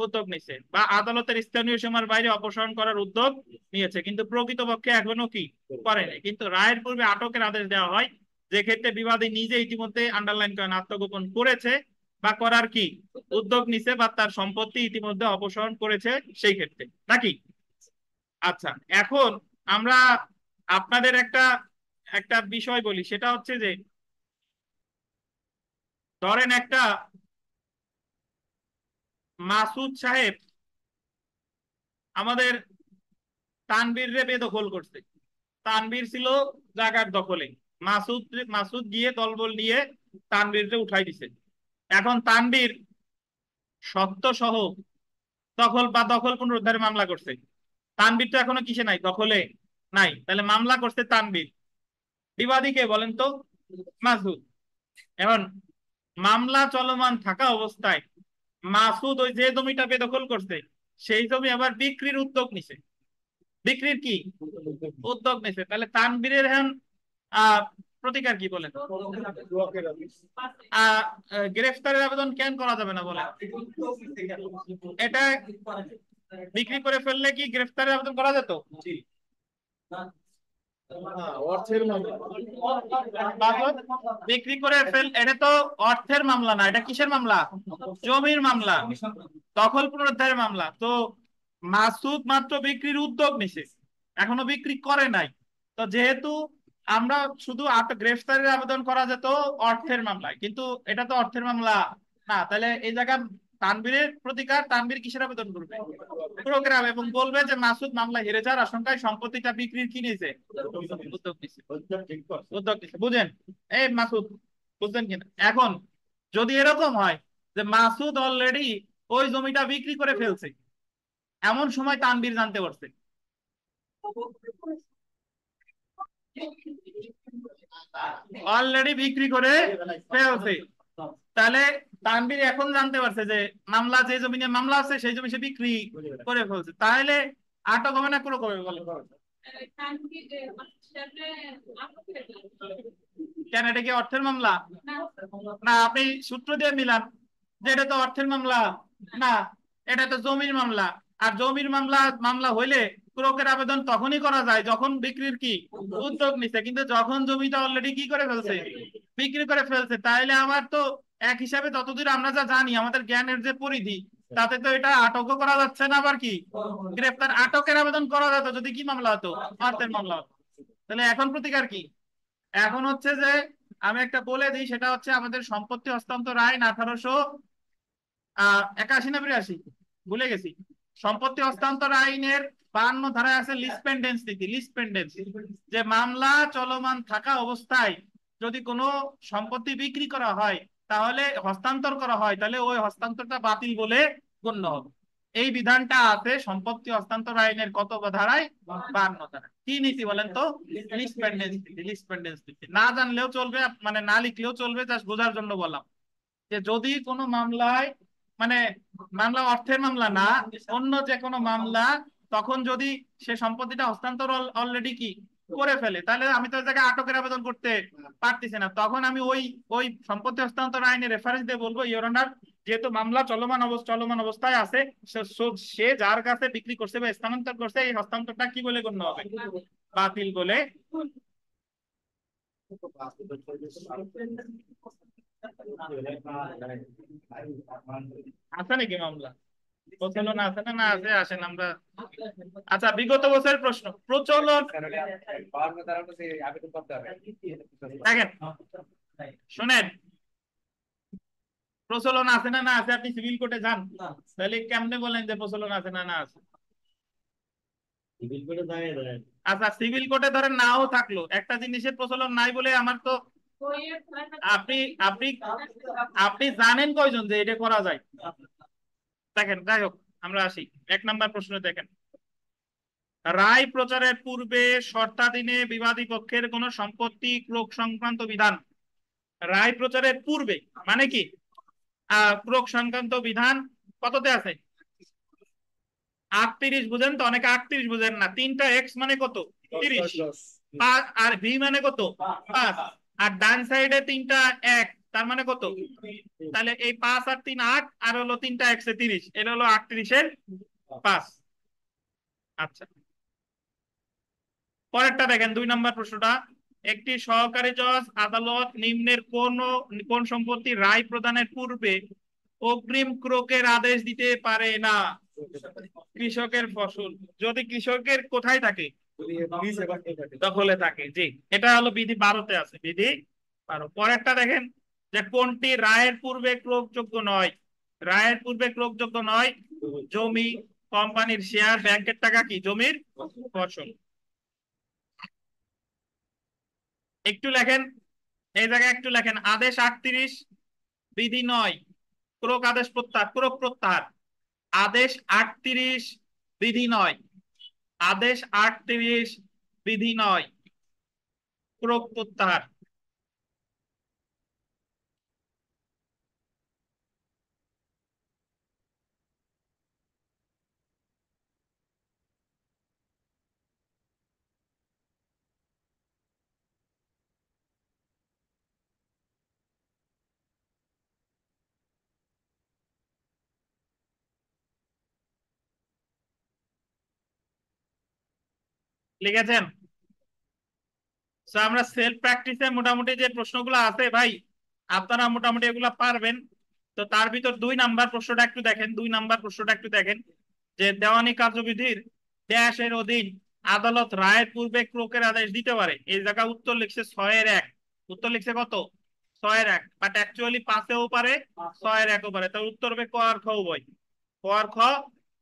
উদ্যোগ নিছে, বা আদালতের স্থানীয় সীমার বাইরে অপসারণ করার উদ্যোগ নিয়েছে, কিন্তু প্রকৃতপক্ষে এখনো কি করেনি। কিন্তু রায়ের পূর্বে আটকের আদেশ দেওয়া হয় যে ক্ষেত্রে বিবাদী নিজে ইতিমধ্যে আন্ডারলাইন করেন আত্মগোপন করেছে বা করার কি উদ্যোগ নিছে, বা তার সম্পত্তি ইতিমধ্যে অপসারণ করেছে সেই ক্ষেত্রে, নাকি? আচ্ছা, এখন আমরা আপনাদের একটা একটা বিষয় বলি, সেটা হচ্ছে যে ধরেন একটা মাসুদ সাহেব আমাদের তানবীর রে বেদখল করছে, তানবীর ছিল জায়গার দখলে, মাসুদ গিয়ে দলবল নিয়ে তানবীর রে উঠাই দিছে। এখন তানবীর সত্য সহ দখল বা দখল পুনরুদ্ধারের মামলা করছে, তানবীর তো এখনো কিসে নাই, দখলে নাই, তাহলে মামলা করছে তানবীর, বিবাদী কে বলেন তো? মাসুদ। এখন মামলা চলমান থাকা অবস্থায় মাসুদ ওই যে জমিটা বেদখল করছে সেই জমি আবার বিক্রির উদ্যোগ নিছে, বিক্রির কি উদ্যোগ নিছে, তাহলে তানবীরের এখন আহ প্রতিকার কি বলেন? আহ গ্রেফতারের আবেদন কেন করা যাবে না বলেন? এটা বিক্রি করে ফেললে কি গ্রেফতারের আবেদন করা যেত? বিক্রি করে ফেল, এটা তো অর্থের মামলা না, এটা কিসের মামলা? জমির মামলা, দখল পুনরুদ্ধারের মামলা। তো মাসুদ মাত্র বিক্রির উদ্যোগ নিছে, এখনো বিক্রি করে নাই। তো যেহেতু আমরা শুধু গ্রেফতারের আবেদন করা যেত অর্থের মামলায়, কিন্তু এটা তো অর্থের মামলা না, তাহলে এই জায়গায় তানবীরের প্রতিকার, তানবীর কিসের আবেদন করবে? প্রোগ্রাম, এবং বলবে যে মাসুদ মামলা হেরে যাওয়ার আশঙ্কায় সম্পত্তিটা বিক্রির কি নিয়েছে উদ্যোগ নিছে, উদ্যোগ নিছে। বুঝেন এই মাসুদ, বুঝলেন কিনা? এখন যদি এরকম হয় যে মাসুদ অলরেডি ওই জমিটা বিক্রি করে ফেলছে, এমন সময় তানবীর জানতে পারছে, অলরেডি বিক্রি করে ফেলছে। তাহলে তানভীর এখন জানতে পারছে যে মামলা, যে জমি নিয়ে মামলা আছে সেই জমি সে বিক্রি করে ফেলছে, তাহলে আটক হবে না পুরো কবে বলে? কেন, এটা কি অর্থের মামলা? না, আপনি সূত্র দিয়ে মিলান যে এটা তো অর্থের মামলা না, এটা তো জমির মামলা। আর জমির মামলা মামলা হইলে ক্রোকের আবেদন তখনই করা যায় যখন বিক্রির কি উদ্যোগ নিছে, কিন্তু যখন জমিটা অলরেডি কি করে ফেলছে, বিক্রি করে ফেলছে, তাইলে আমার তো এক হিসাবে যতদূর আমরা যা জানি আমাদের জ্ঞানের যে পরিধি, তাতে তো এটা আটকও করা যাচ্ছে না, আবার কি গ্রেফতার, আটকের আবেদন করা যেত যদি কি মামলা হতো, অর্থের মামলা হতো। তাহলে এখন প্রতিকার কি? এখন হচ্ছে যে আমি একটা বলে দিই, সেটা হচ্ছে আমাদের সম্পত্তি হস্তান্তর আইন 1881 না 82, ভুলে গেছি। সম্পত্তি হস্তান্তর আইনের 52 ধারায় আছে লিস্ট পেন্ডেন্স নীতি, লিস্ট পেন্ডেন্স, যে মামলা চলমান থাকা অবস্থায় যদি কোনো সম্পত্তি বিক্রি করা হয়, তাহলে হস্তান্তর করা হয়, তাহলে ওই হস্তান্তরটা বাতিল বলে গণ্য হবে। এই বিধানটা আছে সম্পত্তি হস্তান্তর আইনের কত ধারায়? 52 ধারায়। কি নীতি বলেন তো? লিস্ট পেন্ডেন্স নীতি, লিস্ট পেন্ডেন্স নীতি। না জানলেও চলবে, মানে না লিখলেও চলবে, জাস্ট বোঝার জন্য বললাম যে যদি কোনো মামলায়, মানে মামলা অর্থের মামলা না, অন্য যে কোনো মামলা, তখন যদি সে সম্পত্তিটা হস্তান্তর অলরেডি কি করে ফেলে, তাহলে আমি তো জায়গায় আটকের আবেদন করতে পারতেছি না, তখন আমি ওই ওই সম্পত্তি হস্তান্তর আইনে রেফারেন্স দিয়ে বলবো, ইওর অনার, যেহেতু মামলা চলমান অবস্থায় আছে, সে যার কাছে বিক্রি করছে বা স্থানান্তর করছে, এই হস্তান্তরটা কি বলে গণ্য হবে? বাতিল বলে। আছে নাকি মামলা? প্রচলন আছে না? না আছে, আসেন আমরা। আচ্ছা, বিগত বছরের প্রশ্ন, প্রচলন দেখেন, শুনেন, প্রচলন আছে না না আছে? আপনি সিভিল কোর্টে যান, তাহলে কেমনে বলেন যে প্রচলন আছে না না আছে? আচ্ছা, সিভিল কোর্টে ধরেন নাও থাকলো, একটা জিনিসের প্রচলন নাই বলে আমার তো, আপনি আপনি আপনি জানেন কয়জন যে এটা করা যায়? দেখেন, যাই হোক, আমরা আসি। 1 নম্বর প্রশ্ন দেখেন, রায় প্রচারের পূর্বে শর্তাধীনে বিবাদী পক্ষের কোন সম্পত্তি ক্রোক সংক্রান্ত বিধান, রায় প্রচারের পূর্বে মানে কি, ক্রোক সংক্রান্ত বিধান কততে আছে? 38 বুঝেন তো, অনেকে 38 বুঝেন না। 3টা এক্স মানে কত? 30। আর ভি মানে কত? 5। আর ডান সাইডে 3টা এক, তার মানে কত? তাহলে এই 5 আর 3 8, আর হলো 3টা এক্স এ 30, এটা হলো 38-এর 5। আচ্ছা, পরেরটা দেখেন, 2 নম্বর প্রশ্নটা, একটি সহকারী জজ আদালত নিম্নের কোন সম্পত্তি রায় প্রদানের পূর্বে অগ্রিম ক্রোকের আদেশ দিতে পারে না? কৃষকের ফসল, যদি কৃষকের কোথায় থাকে? দখলে থাকে, জি। এটা হলো বিধি 12-তে আছে, বিধি 12। পরেরটা দেখেন, যে কোনটি রায়ের পূর্বে ক্রোকযোগ্য নয়? রায়ের পূর্বে ক্রোকযোগ্য নয়, জমি, কোম্পানির শেয়ার, ব্যাংকের টাকা, কি জমির ফসল। একটু লেখেন, এই জায়গায় একটু লেখেন, আদেশ 38 বিধি 9 ক্রোক আদেশ প্রত্যাহার, ক্রোক প্রত্যাহার। আদেশ 38 বিধি 9, আদেশ 38 বিধি 9 ক্রোক প্রত্যাহার। লিখেছেন? তো আমরা সেলফ প্র্যাকটিসে মোটামুটি যে প্রশ্নগুলো আছে ভাই, আপনারা মোটামুটি এগুলা পারবেন। তো তার ভিতর 2 নাম্বার প্রশ্নটা একটু দেখেন, 2 নাম্বার প্রশ্নটা একটু দেখেন, যে দেওয়ানি কার্যবিধির ড্যাশের অধীন আদালত রায়ের পূর্বে ক্রোকের আদেশ দিতে পারে। এই জায়গা উত্তর লিখছে 6-এর 1, উত্তর লিখছে কত? 6-এর 1, বাট অ্যাকচুয়ালি 5-এও পারে, 6-এর 1ও পারে। তার উত্তর হবে ক আর খ উভয়, ক আর খ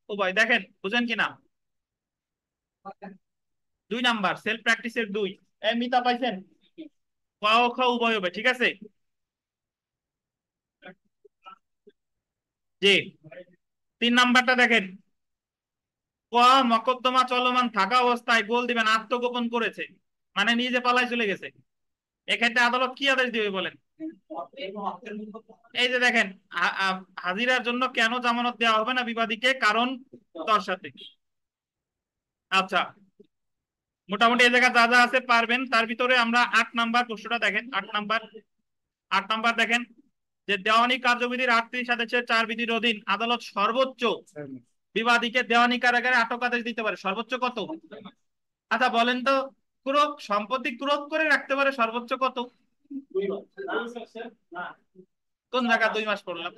উভয়। দেখেন বুঝেন কিনা? 2 নাম্বার সেলফ প্র্যাকটিসের 2, মিতা পাইছেন? ক ও খ উভয় হবে, ঠিক আছে। জি। 3 নাম্বারটা দেখেন, ক, মকদ্দমা চলমান থাকা অবস্থায় গোল দিবেন আত্মগোপন করেছে, মানে নিজে পালায় চলে গেছে। এক্ষেত্রে আদালত কি আদেশ দিবে বলেন? এই যে দেখেন, হাজিরার জন্য কেন জামানত দেওয়া হবে না বিবাদীকে, কারণ দর্শাতে। আচ্ছা, মোটামুটি এই জায়গা যা যা আছে পারবেন। তার ভিতরে আমরা 8 নাম্বার প্রশ্নটা দেখেন। 8 নাম্বার দেখেন যে দেওয়ানি কার্যবিধির 38 আদেশের 4 বিধির অধীন আদালত সর্বোচ্চ বিবাদীকে দেওয়ানি কারাগারে আটক আদেশ দিতে পারে। সর্বোচ্চ কত? আচ্ছা বলেন তো, ক্রোক সম্পত্তি ক্রোক করে রাখতে পারে সর্বোচ্চ কত? কোন জায়গা 2 মাস পড়লাম?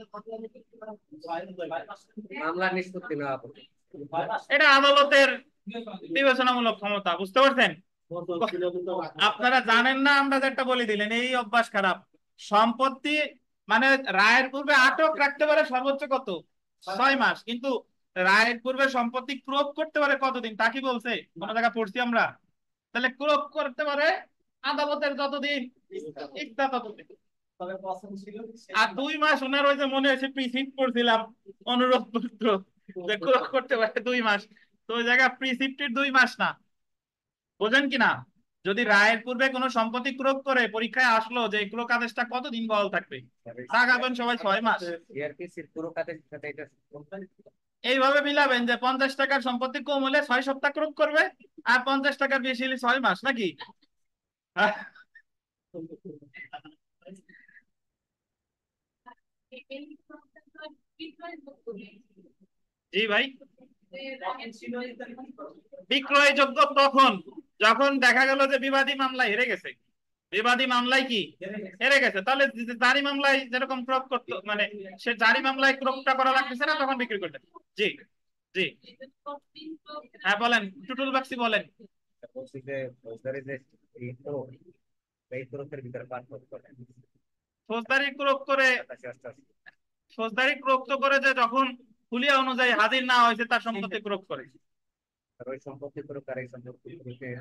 মামলা নিষ্পত্তি না হবে। এটা আদালতের বিবেচনামূলক ক্ষমতা, বুঝতে পারছেন? আপনারা জানেন না, আমরা যেটা বলে দিলেন, এই অভ্যাস খারাপ। সম্পত্তি মানে রায়ের পূর্বে আটক রাখতে পারে সর্বোচ্চ কত? 6 মাস। কিন্তু রায়ের পূর্বে সম্পত্তি ক্রোক করতে পারে কতদিন, তা কি বলছে? কোন জায়গা পড়ছি আমরা? তাহলে ক্রোক করতে পারে আদালতের যতদিন ইচ্ছা ততদিন। আর 2 মাস ওনার ওই যে মনে হয়েছে প্রিসিপ্ট পড়ছিলাম অনুরোধ পত্র, যে ক্রোক করতে পারে 2 মাস। তো ওই জায়গা প্রিসিপ্টের 2 মাস না, বোঝেন কিনা? যদি রায়ের পূর্বে কোনো সম্পত্তি ক্রোক করে পরীক্ষায় আসলো যে ক্রোক আদেশটা কতদিন বহাল থাকবে, তা খাবেন সবাই 6 মাস। এইভাবে মিলাবেন যে 50 টাকার সম্পত্তি কম হলে 6 সপ্তাহ ক্রোক করবে, আর 50 টাকার বেশি হলে 6 মাস, নাকি? জি ভাই, বিক্রয়যোগ্য তখন যখন দেখা গেল যে বিবাদী মামলায় হেরে গেছে। বিবাদী মামলায় কি হেরে গেছে, তাহলে জারি মামলায় যেরকম ক্রোক করতো, মানে সে জারি মামলায় ক্রোকটা করা লাগতেছে না, তখন বিক্রি করতে। জি জি, হ্যাঁ বলেন, টুটুল বাক্সি বলেন। ফৌজদারি ক্রোক করে, ফৌজদারি ক্রোক তো করে যে যখন হুলিয়া অনুযায়ী হাজির না হয়েছে তার সম্পত্তি ক্রোক করে।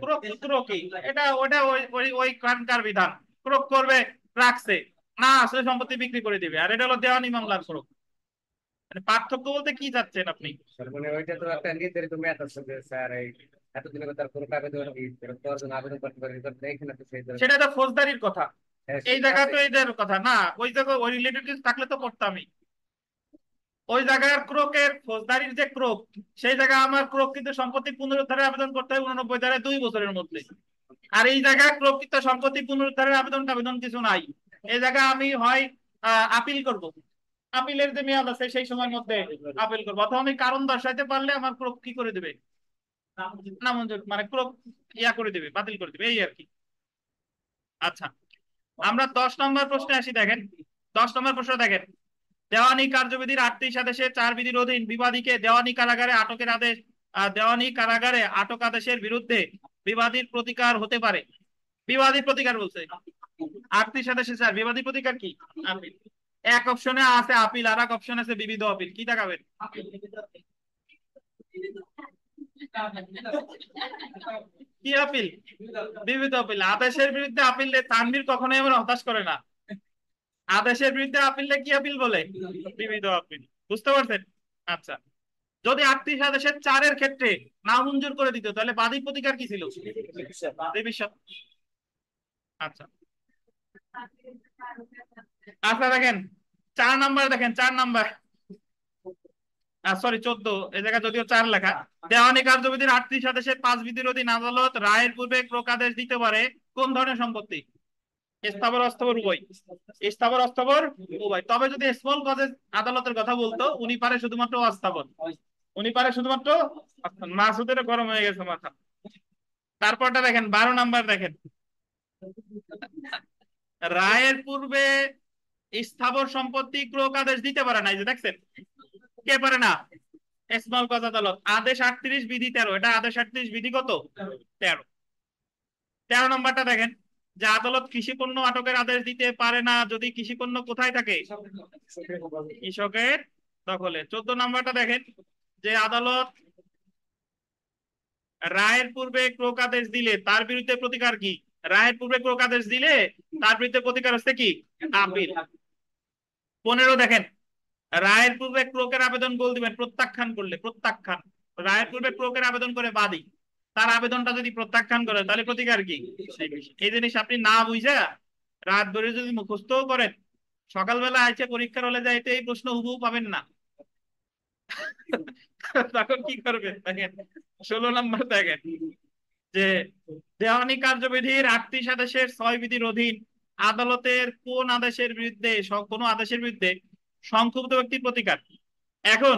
ক্রোক ক্রোকই এটা, ওটা ওই ওই ওই কার বিধান। ক্রোক করবে, রাখছে না আসলে সম্পত্তি বিক্রি করে দিবে, আর এটা হলো দেওয়ানি মামলার ক্রোক। মানে পার্থক্য বলতে কি চাচ্ছেন আপনি? মানে ওইটা তো একটা নির্ধারিত মেয়াদ আছে যে স্যার এই এতদিনে তার কোনো আবেদন কি দশজন আবেদন করতে পারে, এখানে তো সেই সেটা তো ফৌজদারির কথা, হ্যাঁ, এই জায়গা তো এটার কথা না। ওই জায়গায় ওই রিলেটেড কিছু থাকলে তো করতামই। ওই জায়গার ক্রোকের ফৌজদারির যে ক্রোক, সেই জায়গায় আমার ক্রোক কিন্তু সম্পত্তি পুনরুদ্ধারের আবেদন করতে হয় 89 ধারায় 2 বছরের মধ্যে। আর এই জায়গায় প্রকৃত সম্পত্তি পুনরুদ্ধারের আবেদন কিছু নাই। এই জায়গায় আমি হয় আপিল করব, আপিলের যে মেয়াদ আছে সেই সময়ের মধ্যে আপিল করবো, অথবা আমি কারণ দর্শাইতে পারলে আমার ক্রোক কি করে দিবে, নামঞ্জুর, মানে ক্রোক ইয়া করে দিবে, বাতিল করে দিবে, এই আর কি। আচ্ছা, আমরা 10 নম্বর প্রশ্নে আসি। দেখেন 10 নম্বর প্রশ্ন দেখেন, দেওয়ানি কার্যবিধির 38 আদেশে 4 বিধির অধীন বিবাদীকে দেওয়ানি কারাগারে আটকের আদেশ, দেওয়ানি কারাগারে আটক আদেশের বিরুদ্ধে বিবাদীর প্রতিকার হতে পারে। বিবাদী প্রতিকার বলছে 38 আদেশে 4, বিবাদী প্রতিকার কি? আপিল। এক অপশনে আছে আপিল, আর এক অপশন আছে বিবিধ আপিল। কি দেখাবেন? কি আপিল? বিবিধ আপিল। আদেশের বিরুদ্ধে আপিল তানভীর কখনোই আমার হতাশ করে না। আদেশের বিরুদ্ধে আপিল কি আপিল বলে? বিবিধ আপিল। বুঝতে পারছেন? আচ্ছা, যদি 38 আদেশের 4-এর ক্ষেত্রে নামঞ্জুর করে দিত, তাহলে বাদী প্রতিকার কি ছিল? রিভিশন। আচ্ছা আচ্ছা, দেখেন 4 নাম্বার, দেখেন 4 নাম্বার, সরি 14, এই জায়গায় যদিও 4 লেখা। দেওয়ানি কার্যবিধির 38 আদেশের 5 বিধির অধীন আদালত রায়ের পূর্বে ক্রোকাদেশ দিতে পারে কোন ধরনের সম্পত্তি? স্থাবর অস্থাবর উভয়। স্থাবর অস্থাবর উভয়। তবে যদি স্মল কজেস আদালতের কথা বলতো, উনি পারে শুধুমাত্র অস্থাবর, উনি পারে শুধুমাত্র মাসুদের গরম হয়ে গেছে মাথা। তারপরটা দেখেন 12 নাম্বার, দেখেন রায়ের পূর্বে স্থাবর সম্পত্তি ক্রোক আদেশ দিতে পারে না। এই যে দেখছেন, কে পারে না? স্মল কজ আদালত। আদেশ 38 বিধি 13, এটা আদেশ 38 বিধি কত? 13। 13 নম্বরটা দেখেন, যে আদালত কৃষি পণ্য আটকের আদেশ দিতে পারে না যদি কৃষি পণ্য কোথায় থাকে? কৃষকের দখলে। 14 নম্বরটা দেখেন, যে আদালত রায়ের পূর্বে ক্রোক আদেশ দিলে তার বিরুদ্ধে প্রতিকার কি? রায়ের পূর্বে ক্রোক আদেশ দিলে তার বিরুদ্ধে প্রতিকার হচ্ছে কি? আপিল। 15 দেখেন, রায়ের পূর্বে ক্রোকের আবেদন গোল দিবেন প্রত্যাখ্যান করলে, প্রত্যাখ্যান। রায়ের পূর্বে ক্রোকের আবেদন করে বাদী, তার আবেদনটা যদি প্রত্যাখ্যান করে তাহলে প্রতিকার কি? এই জিনিস আপনি না বুঝা রাত ধরে যদি মুখস্থও করেন, সকালবেলা আইসে পরীক্ষার হলে যাইতে এই প্রশ্ন হুবহু পাবেন না। তখন কি করবেন দেখেন, 16 নম্বর দেখেন যে দেওয়ানি কার্যবিধির 38 আদেশের 6 বিধির অধীন আদালতের কোন আদেশের বিরুদ্ধে কোন আদেশের বিরুদ্ধে সংক্ষুব্ধ ব্যক্তির প্রতিকার। এখন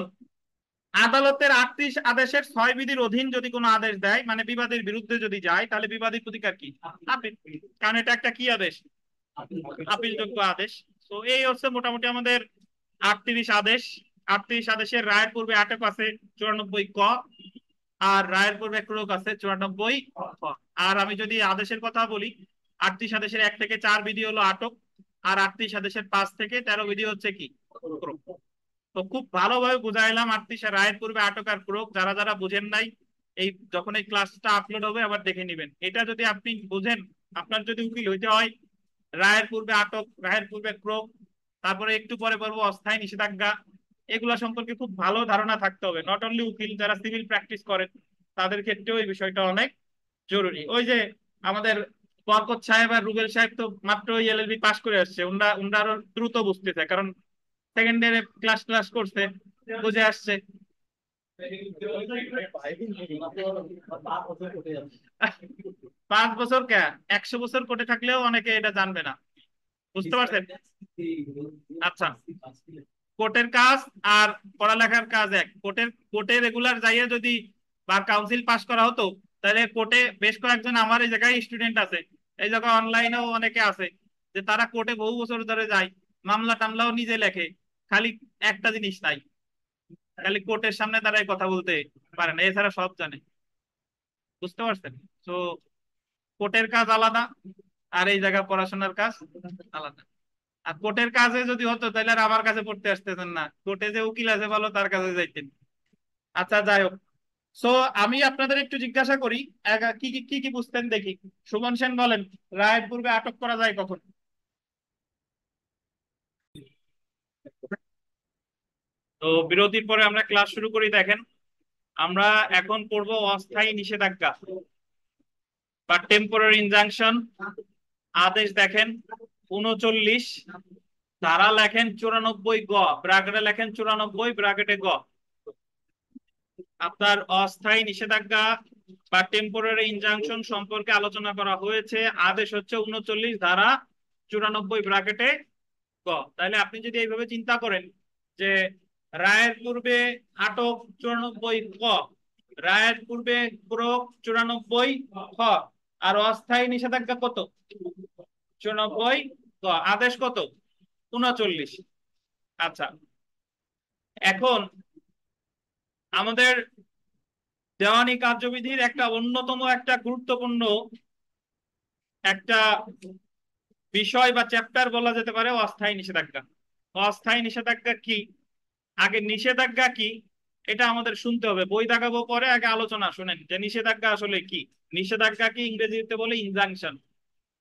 আদালতের 38 আদেশের 6 বিধির অধীন যদি কোনো আদেশ দেয়, মানে বিবাদের বিরুদ্ধে যদি যায়, তাহলে বিবাদীর প্রতিকার কি? আপিল। কারণ এটা একটা কি আদেশ? আপিলযোগ্য আদেশ। তো এই হচ্ছে মোটামুটি আমাদের 38 আদেশ। 38 আদেশের রায়ের পূর্বে আটক আছে 94 ক, আর রায়ের পূর্বে ক্রোক আছে 94 খ। আর আমি যদি আদেশের কথা বলি, 38 আদেশের 1 থেকে 4 বিধি হলো আটক, আর 38 আদেশের 5 থেকে 13 বিধি হচ্ছে কি? ক্রোক। তো খুব ভালোভাবে বুঝাইলাম 38 রায়ের পূর্বে আটক আর ক্রোক। যারা যারা বুঝেন নাই, এই যখন এই ক্লাসটা আপলোড হবে আবার দেখে নিবেন। এটা যদি আপনি বুঝেন, আপনার যদি উকিল হইতে হয়, রায়ের পূর্বে আটক, রায়ের পূর্বে ক্রোক, তারপরে একটু পরে পড়বো অস্থায়ী নিষেধাজ্ঞা, এগুলা সম্পর্কে খুব ভালো ধারণা থাকতে হবে। নট অনলি উকিল, যারা সিভিল প্র্যাকটিস করেন তাদের ক্ষেত্রেও এই বিষয়টা অনেক জরুরি। ওই যে আমাদের বরকত সাহেব আর রুবেল সাহেব তো মাত্র এলএলবি পাস করে আসছে, উনরা আরো দ্রুত বুঝতেছে, কারণ সেকেন্ড ইয়ারে ক্লাস ক্লাস করছে, বুঝে আসছে। 5 বছর কে 100 বছর কোর্টে থাকলেও অনেকে এটা জানবে না, বুঝতে পারছেন? আচ্ছা, কোর্টের কাজ আর পড়ালেখার কাজ এক। কোর্টে রেগুলার যাইয়ে যদি বার কাউন্সিল পাস করা হতো, তাহলে কোর্টে বেশ কয়েকজন আমার এই জায়গায় স্টুডেন্ট আছে, এই জায়গায় অনলাইনেও অনেকে আছে, যে তারা কোর্টে বহু বছর ধরে যায়, মামলা টামলাও নিজে লেখে, খালি একটা জিনিস নাই, খালি কোর্টের সামনে দাঁড়ায় কথা বলতে পারে না, এছাড়া সব জানে। বুঝতে পারছেন? তো কোর্টের কাজ আলাদা, আর এই জায়গা পড়াশোনার কাজ আলাদা। আর কোর্টের কাজে যদি হতো তাহলে আর আমার কাছে পড়তে আসতেছেন না, কোর্টে যে উকিল আছে ভালো, তার কাছে যাইতেন। আচ্ছা, যাই হোক। সো আমি আপনাদের একটু জিজ্ঞাসা করি, কি কি কি কি বুঝতেন দেখি। সুমন সেন বলেন, রায়ের পূর্বে আটক করা যায় কখন? তো বিরতির পরে আমরা ক্লাস শুরু করি। দেখেন, আমরা এখন পড়বো অস্থায়ী নিষেধাজ্ঞা বা টেম্পোরারি ইনজাংশন। আদেশ দেখেন 39, ধারা লেখেন 94 গ, ব্র্যাকেটে লেখেন 94, ব্র্যাকেটে গ। আপনার অস্থায়ী নিষেধাজ্ঞা বা টেম্পোরারি ইনজাংশন সম্পর্কে আলোচনা করা হয়েছে। আদেশ হচ্ছে 39 ধারা 94 ব্র্যাকেটে গ। তাহলে আপনি যদি এইভাবে চিন্তা করেন যে রায়ের পূর্বে আটক 94 ক, রায়ের পূর্বে ক্রোক 94 খ, আর অস্থায়ী নিষেধাজ্ঞা কত? 94 ক। আদেশ কত? 39। আচ্ছা, এখন আমাদের দেওয়ানি কার্যবিধির একটা অন্যতম একটা গুরুত্বপূর্ণ একটা বিষয় বা চ্যাপ্টার বলা যেতে পারে অস্থায়ী নিষেধাজ্ঞা। অস্থায়ী নিষেধাজ্ঞা কি? আগে নিষেধাজ্ঞা কি এটা আমাদের শুনতে হবে, বই দেখাবো পরে, আগে আলোচনা শুনেন যে নিষেধাজ্ঞা আসলে কি। নিষেধাজ্ঞা কি ইংরেজিতে বলে ইনজাংশন,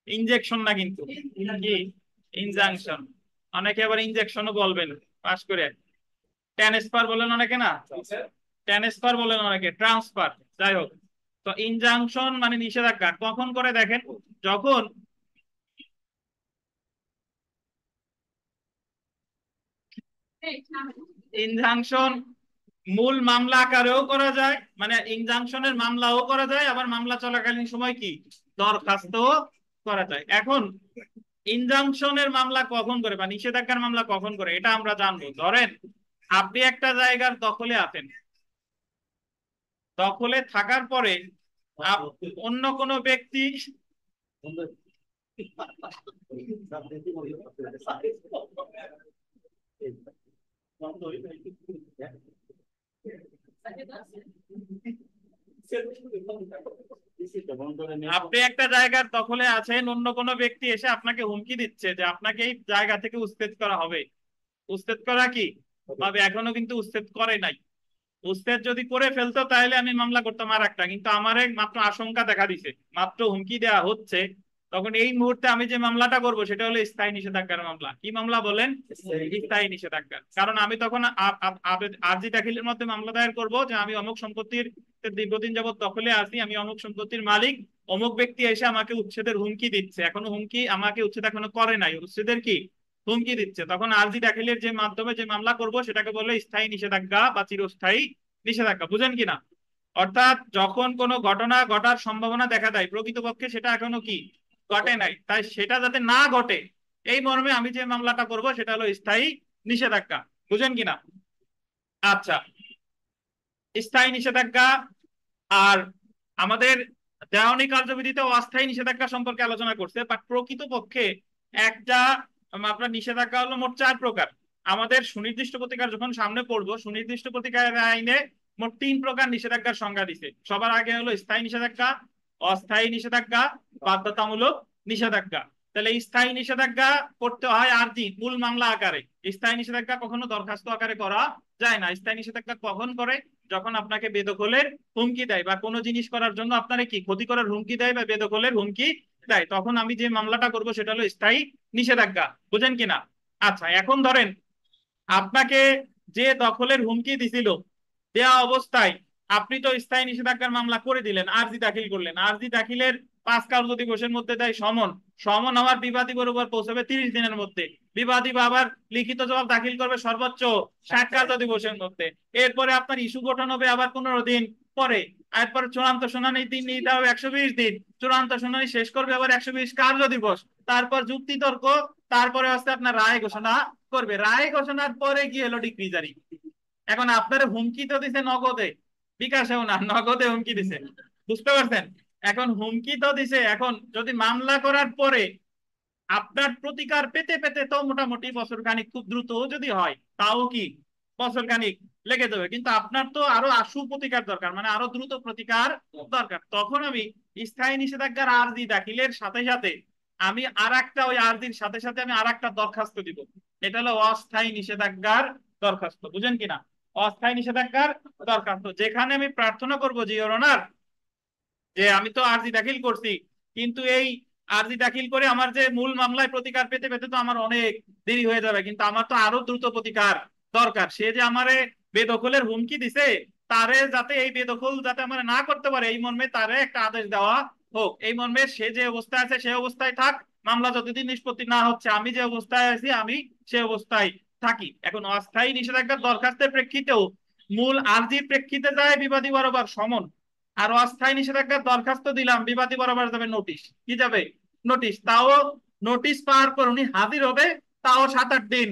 ইনজেকশন না কিন্তু, কি? ইনজাংশন। অনেকে আবার ইনজেকশনও বলবেন পাস করে। ট্রান্সফার বলেন অনেকে, না ট্রান্সফার বলেন অনেকে, ট্রান্সফার, যাই হোক। তো ইনজাংশন মানে নিষেধাজ্ঞা কখন করে দেখেন, যখন ইনজাংশন মূল মামলা আকারেও করা যায়, মানে ইনজাংশনের মামলাও করা যায়, আবার মামলা চলাকালীন সময় কি দরখাস্তও করা যায়। এখন ইনজাংশনের মামলা কখন করে বা নিষেধাজ্ঞার মামলা কখন করে এটা আমরা জানবো। ধরেন আপনি একটা জায়গার দখলে আছেন, দখলে থাকার পরে অন্য কোনো ব্যক্তি আপনি একটা জায়গার দখলে আছেন, অন্য কোনো ব্যক্তি এসে আপনাকে হুমকি দিচ্ছে যে আপনাকে এই জায়গা থেকে উচ্ছেদ করা হবে। উচ্ছেদ করা কি হবে? এখনো কিন্তু উচ্ছেদ করে নাই। উচ্ছেদ যদি করে ফেলতো তাহলে আমি মামলা করতাম আর একটা, কিন্তু আমার মাত্র আশঙ্কা দেখা দিছে, মাত্র হুমকি দেওয়া হচ্ছে তখন এই মুহূর্তে আমি যে মামলাটা করব সেটা হলো স্থায়ী নিষেধাজ্ঞার মামলা। কি মামলা বলেন? স্থায়ী নিষেধাজ্ঞা। কারণ আমি তখন আরজি দাখিলের মধ্যে মামলা দায়ের করব যে আমি অমুক সম্পত্তির দীর্ঘদিন যাবত দখলে আছি, আমি অমুক সম্পত্তির মালিক, অমুক ব্যক্তি এসে আমাকে উচ্ছেদের হুমকি দিচ্ছে, এখনো হুমকি, আমাকে উচ্ছেদ এখনো করে নাই, উচ্ছেদের কি হুমকি দিচ্ছে, তখন আরজি দাখিলের যে মাধ্যমে যে মামলা করব সেটাকে বলে স্থায়ী নিষেধাজ্ঞা বা চিরস্থায়ী নিষেধাজ্ঞা। বুঝেন কিনা? অর্থাৎ যখন কোনো ঘটনা ঘটার সম্ভাবনা দেখা দেয়, প্রকৃতপক্ষে সেটা এখনো কি ঘটে নাই, তাই সেটা যাতে না ঘটে এই মর্মে আমি যে মামলাটা করব সেটা হলো স্থায়ী নিষেধাজ্ঞা। বুঝেন কিনা? আচ্ছা, স্থায়ী নিষেধাজ্ঞা। আর আমাদের দেওয়ানি কার্যবিধিতে অস্থায়ী নিষেধাজ্ঞা সম্পর্কে আলোচনা করছে, বাট প্রকৃতপক্ষে একটা আপনার নিষেধাজ্ঞা হলো মোট 4 প্রকার। আমাদের সুনির্দিষ্ট প্রতিকার যখন সামনে পড়বো, সুনির্দিষ্ট প্রতিকার আইনে মোট 3 প্রকার নিষেধাজ্ঞার সংজ্ঞা দিছে। সবার আগে হলো স্থায়ী নিষেধাজ্ঞা, অস্থায়ী নিষেধাজ্ঞা, বাধ্যতামূলক নিষেধাজ্ঞা। তাহলে স্থায়ী নিষেধাজ্ঞা করতে হয় আরজি মূল মামলা আকারে। স্থায়ী নিষেধাজ্ঞা কখনো দরখাস্ত আকারে করা যায় না। স্থায়ী নিষেধাজ্ঞা কখন করে? যখন আপনাকে বেদখলের হুমকি দেয় বা কোনো জিনিস করার জন্য আপনার কি ক্ষতি করার হুমকি দেয় বা বেদখলের হুমকি দেয়, তখন আমি যে মামলাটা করব সেটা হলো স্থায়ী নিষেধাজ্ঞা। বুঝেন কিনা? আচ্ছা, এখন ধরেন আপনাকে যে দখলের হুমকি দিছিল, দেয়া অবস্থায় আপনি তো স্থায়ী নিষেধাজ্ঞার মামলা করে দিলেন, আরজি দাখিল করলেন। আরজি দাখিলের 5 কার্য দিবসের মধ্যে দেয় সমন। সমন হওয়ার বিবাদী বরাবর পৌঁছাবে 30 দিনের মধ্যে। বিবাদী বা আবার লিখিত জবাব দাখিল করবে সর্বোচ্চ 60 কার্য দিবসের মধ্যে। এরপরে আপনার ইস্যু গঠন হবে আবার 15 দিন পরে। এরপর চূড়ান্ত শুনানির দিন নিতে হবে 120 দিন। চূড়ান্ত শুনানি শেষ করবে আবার 120 কার্য দিবস। তারপর যুক্তি তর্ক, তারপরে হচ্ছে আপনার রায় ঘোষণা করবে। রায় ঘোষণার পরে কি হলো? ডিক্রি জারি। এখন আপনার হুমকি তো দিছে নগদে, বিকাশেও না, নগদে হুমকি দিছে। বুঝতে পারছেন? এখন হুমকি তো দিছে, এখন যদি মামলা করার পরে আপনার প্রতিকার পেতে পেতে তো মোটামুটি বছর খানিক, খুব দ্রুত যদি হয় তাও কি বছর খানিক লেগে যাবে। কিন্তু আপনার তো আরো আশু প্রতিকার দরকার, মানে আরো দ্রুত প্রতিকার দরকার। তখন আমি স্থায়ী নিষেধাজ্ঞার আরজি দাখিলের সাথে সাথে আমি আর একটা, ওই আরজির সাথে সাথে আমি আর একটা দরখাস্ত দিব। এটা হলো অস্থায়ী নিষেধাজ্ঞার দরখাস্ত। বুঝেন কিনা? অস্থায়ী নিষেধাজ্ঞার দরখাস্ত, যেখানে আমি প্রার্থনা করবো যে ইওর অনার, যে আমি তো আরজি দাখিল করছি, কিন্তু এই আরজি দাখিল করে আমার যে মূল মামলায় প্রতিকার পেতে পেতে তো আমার অনেক দেরি হয়ে যাবে, কিন্তু আমার তো আরো দ্রুত প্রতিকার দরকার। সে যে আমারে বেদখলের হুমকি দিছে, তারে যাতে এই বেদখল যাতে আমার না করতে পারে এই মর্মে তারে একটা আদেশ দেওয়া হোক। এই মর্মে সে যে অবস্থায় আছে সে অবস্থায় থাক, মামলা যতদিন নিষ্পত্তি না হচ্ছে আমি যে অবস্থায় আছি আমি সে অবস্থায় থাকি। এখন অস্থায়ী নিষেধাজ্ঞার দরখাস্তের প্রেক্ষিতেও মূল আরজির প্রেক্ষিতে যায় বিবাদী বরাবর সমন, আর অস্থায়ী নিষেধাজ্ঞার দরখাস্ত দিলাম বিবাদী বরাবর যাবে নোটিশ। কি যাবে? নোটিশ। তাও নোটিশ পাওয়ার পর উনি হাজির হবে, তাও 7-8 দিন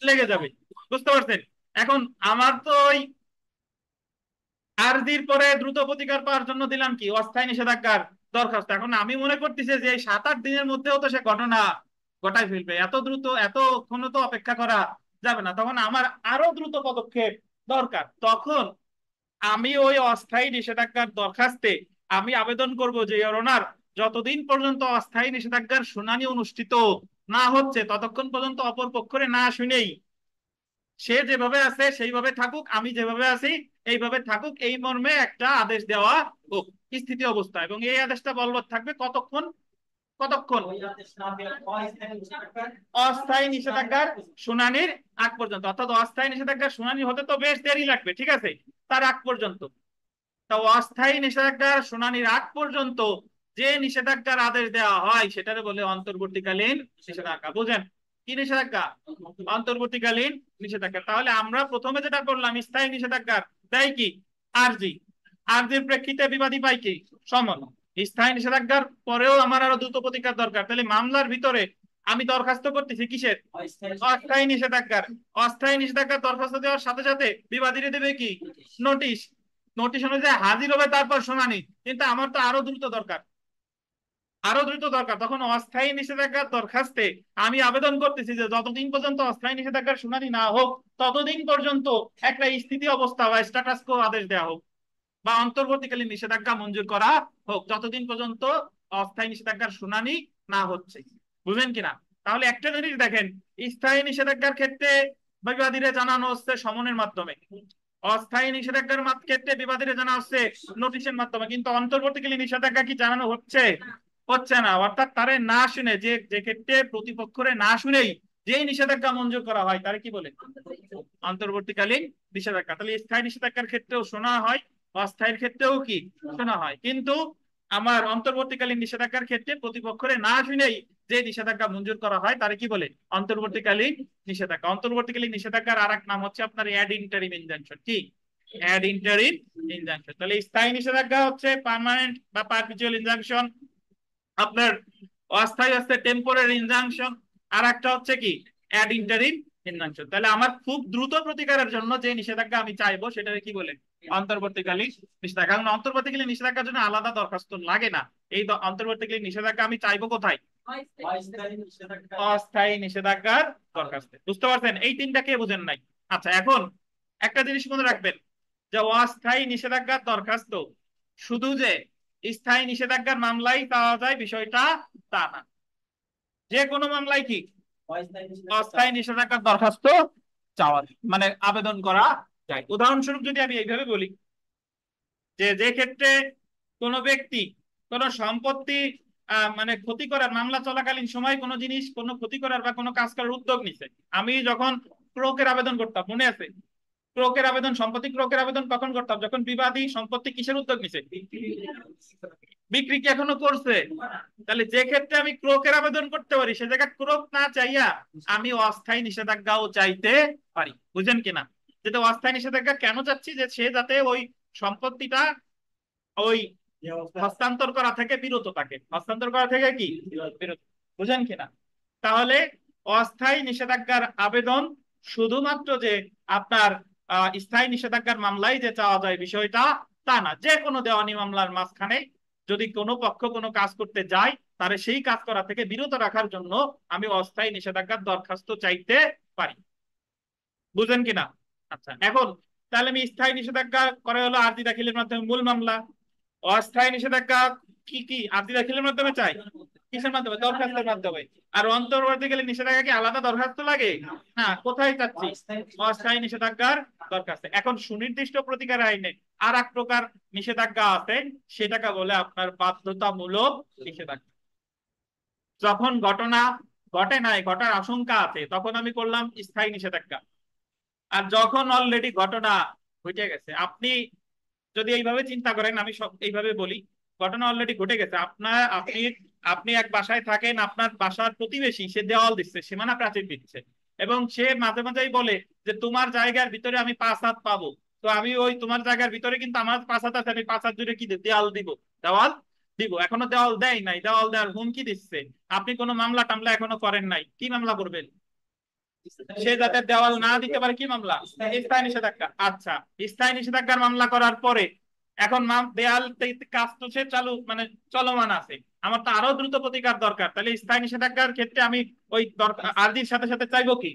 লেগে যাবে। বুঝতে পারছেন? এখন আমার তো ওই আরজির পরে দ্রুত প্রতিকার পাওয়ার জন্য দিলাম কি অস্থায়ী নিষেধাজ্ঞার দরখাস্ত। এখন আমি মনে করতেছি যে এই 7-8 দিনের মধ্যেও তো সে ঘটনা ঘটাই ফেলবে, এত দ্রুত এতক্ষণ তো অপেক্ষা করা যাবে না, তখন আমার আরো দ্রুত পদক্ষেপ দরকার। তখন আমি ওই অস্থায়ী নিষেধাজ্ঞার দরখাস্তে আমি আবেদন করব যে ইওর অনার, যতদিন পর্যন্ত অস্থায়ী নিষেধাজ্ঞার শুনানি অনুষ্ঠিত না হচ্ছে ততক্ষণ পর্যন্ত অপর পক্ষরে না শুনেই সে যেভাবে আছে সেইভাবে থাকুক, আমি যেভাবে আছি এইভাবে থাকুক, এই মর্মে একটা আদেশ দেওয়া হোক স্থিতি অবস্থা। এবং এই আদেশটা বলবৎ থাকবে কতক্ষণ? কতক্ষণ? অস্থায়ী নিষেধাজ্ঞার শুনানির আগ পর্যন্ত। অর্থাৎ অস্থায়ী নিষেধাজ্ঞার শুনানি হতে তো বেশ দেরি লাগবে, ঠিক আছে, তার আগ পর্যন্ত। তা অস্থায়ী নিষেধাজ্ঞার শুনানির আগ পর্যন্ত যে নিষেধাজ্ঞার আদেশ দেওয়া হয় সেটারে বলে অন্তর্বর্তীকালীন নিষেধাজ্ঞা। বুঝেন? কি নিষেধাজ্ঞা? অন্তর্বর্তীকালীন নিষেধাজ্ঞা। তাহলে আমরা প্রথমে যেটা করলাম, স্থায়ী নিষেধাজ্ঞার দেয় কি আরজি, আরজির প্রেক্ষিতে বিবাদী পাই কি সমন। স্থায়ী নিষেধাজ্ঞার পরেও আমার আরো দ্রুত প্রতিকার দরকার, তাহলে মামলার ভিতরে আমি দরখাস্ত করতেছি কিসের? অস্থায়ী নিষেধাজ্ঞার। অস্থায়ী নিষেধাজ্ঞার দরখাস্ত দেওয়ার সাথে সাথে বিবাদীরে দেবে কি নোটিশ। নোটিশ অনুযায়ী হাজির হবে, তারপর শুনানি। কিন্তু আমার তো আরো দ্রুত দরকার, আরো দ্রুত দরকার। তখন অস্থায়ী নিষেধাজ্ঞার দরখাস্তে আমি আবেদন করতেছি যে যতদিন পর্যন্ত অস্থায়ী নিষেধাজ্ঞার শুনানি না হোক ততদিন পর্যন্ত একটা স্থিতি অবস্থা বা স্ট্যাটাস কো আদেশ দেওয়া হোক বা অন্তর্বর্তীকালীন নিষেধাজ্ঞা মঞ্জুর করা হোক, যতদিন পর্যন্ত অস্থায়ী নিষেধাজ্ঞার শুনানি না হচ্ছে। বুঝলেন কিনা? তাহলে একটা জিনিস দেখেন, স্থায়ী নিষেধাজ্ঞার ক্ষেত্রে বিবাদীরা জানানো হচ্ছে সমনের মাধ্যমে, অস্থায়ী নিষেধাজ্ঞার ক্ষেত্রে বিবাদীরা জানা হচ্ছে নোটিশের মাধ্যমে, কিন্তু অন্তর্বর্তীকালীন নিষেধাজ্ঞা কি জানানো হচ্ছে? হচ্ছে না, অর্থাৎ তারে না শুনে, যে যে ক্ষেত্রে প্রতিপক্ষরে না শুনেই যেই নিষেধাজ্ঞা মঞ্জুর করা হয় তারে কি বলে? অন্তর্বর্তীকালীন নিষেধাজ্ঞা। তাহলে স্থায়ী নিষেধাজ্ঞার ক্ষেত্রেও শোনা হয়, অস্থায়ীর ক্ষেত্রেও কি শোনা হয়, কিন্তু আমার অন্তর্বর্তীকালীন নিষেধাজ্ঞার ক্ষেত্রে প্রতিপক্ষরে না শুনেই যে নিষেধাজ্ঞা মঞ্জুর করা হয় তারে কি বলে? অন্তর্বর্তীকালীন নিষেধাজ্ঞা। অন্তর্বর্তীকালীন নিষেধাজ্ঞার আর এক নাম হচ্ছে আপনার অ্যাড ইন্টারিম ইনজাংশন। কি? Ad interim injunction. তাহলে স্থায়ী নিষেধাজ্ঞা হচ্ছে পার্মানেন্ট বা পারপিচুয়াল ইনজাংশন, আপনার অস্থায়ী হচ্ছে টেম্পোরারি ইনজাংশন, আর একটা হচ্ছে কি অ্যাড ইন্টারিম ইনজাংশন। তাহলে আমার খুব দ্রুত প্রতিকারের জন্য যে নিষেধাজ্ঞা আমি চাইবো সেটাকে কি বলে? অন্তর্বর্তীকালীন নিষেধাজ্ঞা। কারণ অন্তর্বর্তীকালীন নিষেধাজ্ঞার জন্য আলাদা দরখাস্ত লাগে না। এই অন্তর্বর্তীকালীন নিষেধাজ্ঞা আমি চাইবো কোথায়? অস্থায়ী নিষেধাজ্ঞার দরখাস্তে। বুঝতে পারছেন? এই তিনটা কে বুঝেন নাই? আচ্ছা, এখন একটা জিনিস মনে রাখবেন যে অস্থায়ী নিষেধাজ্ঞার দরখাস্ত শুধু যে স্থায়ী নিষেধাজ্ঞার মামলায় পাওয়া যায় বিষয়টা তা না। যে কোনো মামলায় কি অস্থায়ী নিষেধাজ্ঞার দরখাস্ত চাওয়া মানে আবেদন করা যায়। উদাহরণস্বরূপ যদি আমি এইভাবে বলি যে যে ক্ষেত্রে কোনো ব্যক্তি কোনো সম্পত্তি মানে ক্ষতি করার, মামলা চলাকালীন সময় কোনো জিনিস কোনো ক্ষতি করার বা কোনো কাজ করার উদ্যোগ নিছে, আমি যখন ক্রোকের আবেদন করতাম, মনে আছে? ক্রোকের আবেদন, সম্পত্তি ক্রোকের আবেদন কখন করতাম? যখন বিবাদী সম্পত্তি কিসের উদ্যোগ নিছে? বিক্রি কি এখনো করছে? তাহলে যে ক্ষেত্রে আমি ক্রোকের আবেদন করতে পারি সে জায়গায় ক্রোক না চাইয়া আমি অস্থায়ী নিষেধাজ্ঞাও চাইতে পারি। বুঝেন কিনা? যেটা অস্থায়ী নিষেধাজ্ঞা কেন চাচ্ছি, যে সে যাতে ওই সম্পত্তিটা ওই হস্তান্তর করা থেকে বিরত থাকে, হস্তান্তর করা থেকে কি বিরত। বুঝেন কিনা? তাহলে অস্থায়ী নিষেধাজ্ঞার আবেদন শুধুমাত্র যে আপনার স্থায়ী নিষেধাজ্ঞার মামলায় যে চাওয়া যায় বিষয়টা তা না। যে কোনো দেওয়ানি মামলার মাঝখানে যদি কোনো পক্ষ কোনো কাজ করতে যায় তাহলে সেই কাজ করা থেকে বিরত রাখার জন্য আমি অস্থায়ী নিষেধাজ্ঞার দরখাস্ত চাইতে পারি। বুঝেন কিনা? আচ্ছা, এখন তাহলে আমি স্থায়ী নিষেধাজ্ঞা করে হলো আর্জি দাখিলের মাধ্যমে মূল মামলা। অস্থায়ী নিষেধাজ্ঞা কি কি আর্জি দাখিলের মাধ্যমে চাই? কিসের মাধ্যমে? দরখাস্তের মাধ্যমে। আর অন্তর্বর্তীকালীন নিষেধাজ্ঞা কি আলাদা দরখাস্ত লাগে? না। কোথায় চাচ্ছি? অস্থায়ী নিষেধাজ্ঞার দরখাস্তে। এখন সুনির্দিষ্ট প্রতিকার আইনে আর এক প্রকার নিষেধাজ্ঞা আছে, সেটাকে বলে আপনার বাধ্যতামূলক নিষেধাজ্ঞা। যখন ঘটনা ঘটে নাই, ঘটার আশঙ্কা আছে, তখন আমি করলাম স্থায়ী নিষেধাজ্ঞা। আর যখন অলরেডি ঘটনা ঘটে গেছে, আপনি যদি এইভাবে চিন্তা করেন, আমি সব এইভাবে বলি, ঘটনা অলরেডি ঘটে গেছে, আপনি আপনি এক বাসায় থাকেন, আপনার বাসার প্রতিবেশী সে দেওয়াল দিচ্ছে, সীমানা প্রাচীর দিচ্ছে, এবং সে মাঝে মাঝেই বলে যে তোমার জায়গার ভিতরে আমি 5 হাত পাবো, তো আমি ওই তোমার জায়গার ভিতরে কিন্তু আমার 5 হাত আছে, আমি 5 হাত জুড়ে কি দেওয়াল দিব, দেওয়াল দিব। এখনো দেওয়াল দেয় নাই, দেওয়াল দেওয়ার হুমকি দিচ্ছে। আপনি কোনো মামলা টামলা এখনো করেন নাই, কি মামলা করবেন? সে যাতে দেওয়াল না দিতে পারে কি মামলা? স্থায়ী নিষেধাজ্ঞা। আচ্ছা, স্থায়ী নিষেধাজ্ঞার মামলা করার পরে এখন দেয়াল কাজ তো সে চালু মানে চলমান আছে, আমার তো আরো দ্রুত প্রতিকার দরকার, তাহলে স্থায়ী নিষেধাজ্ঞার ক্ষেত্রে আমি ওই আর্জির সাথে সাথে চাইবো কি?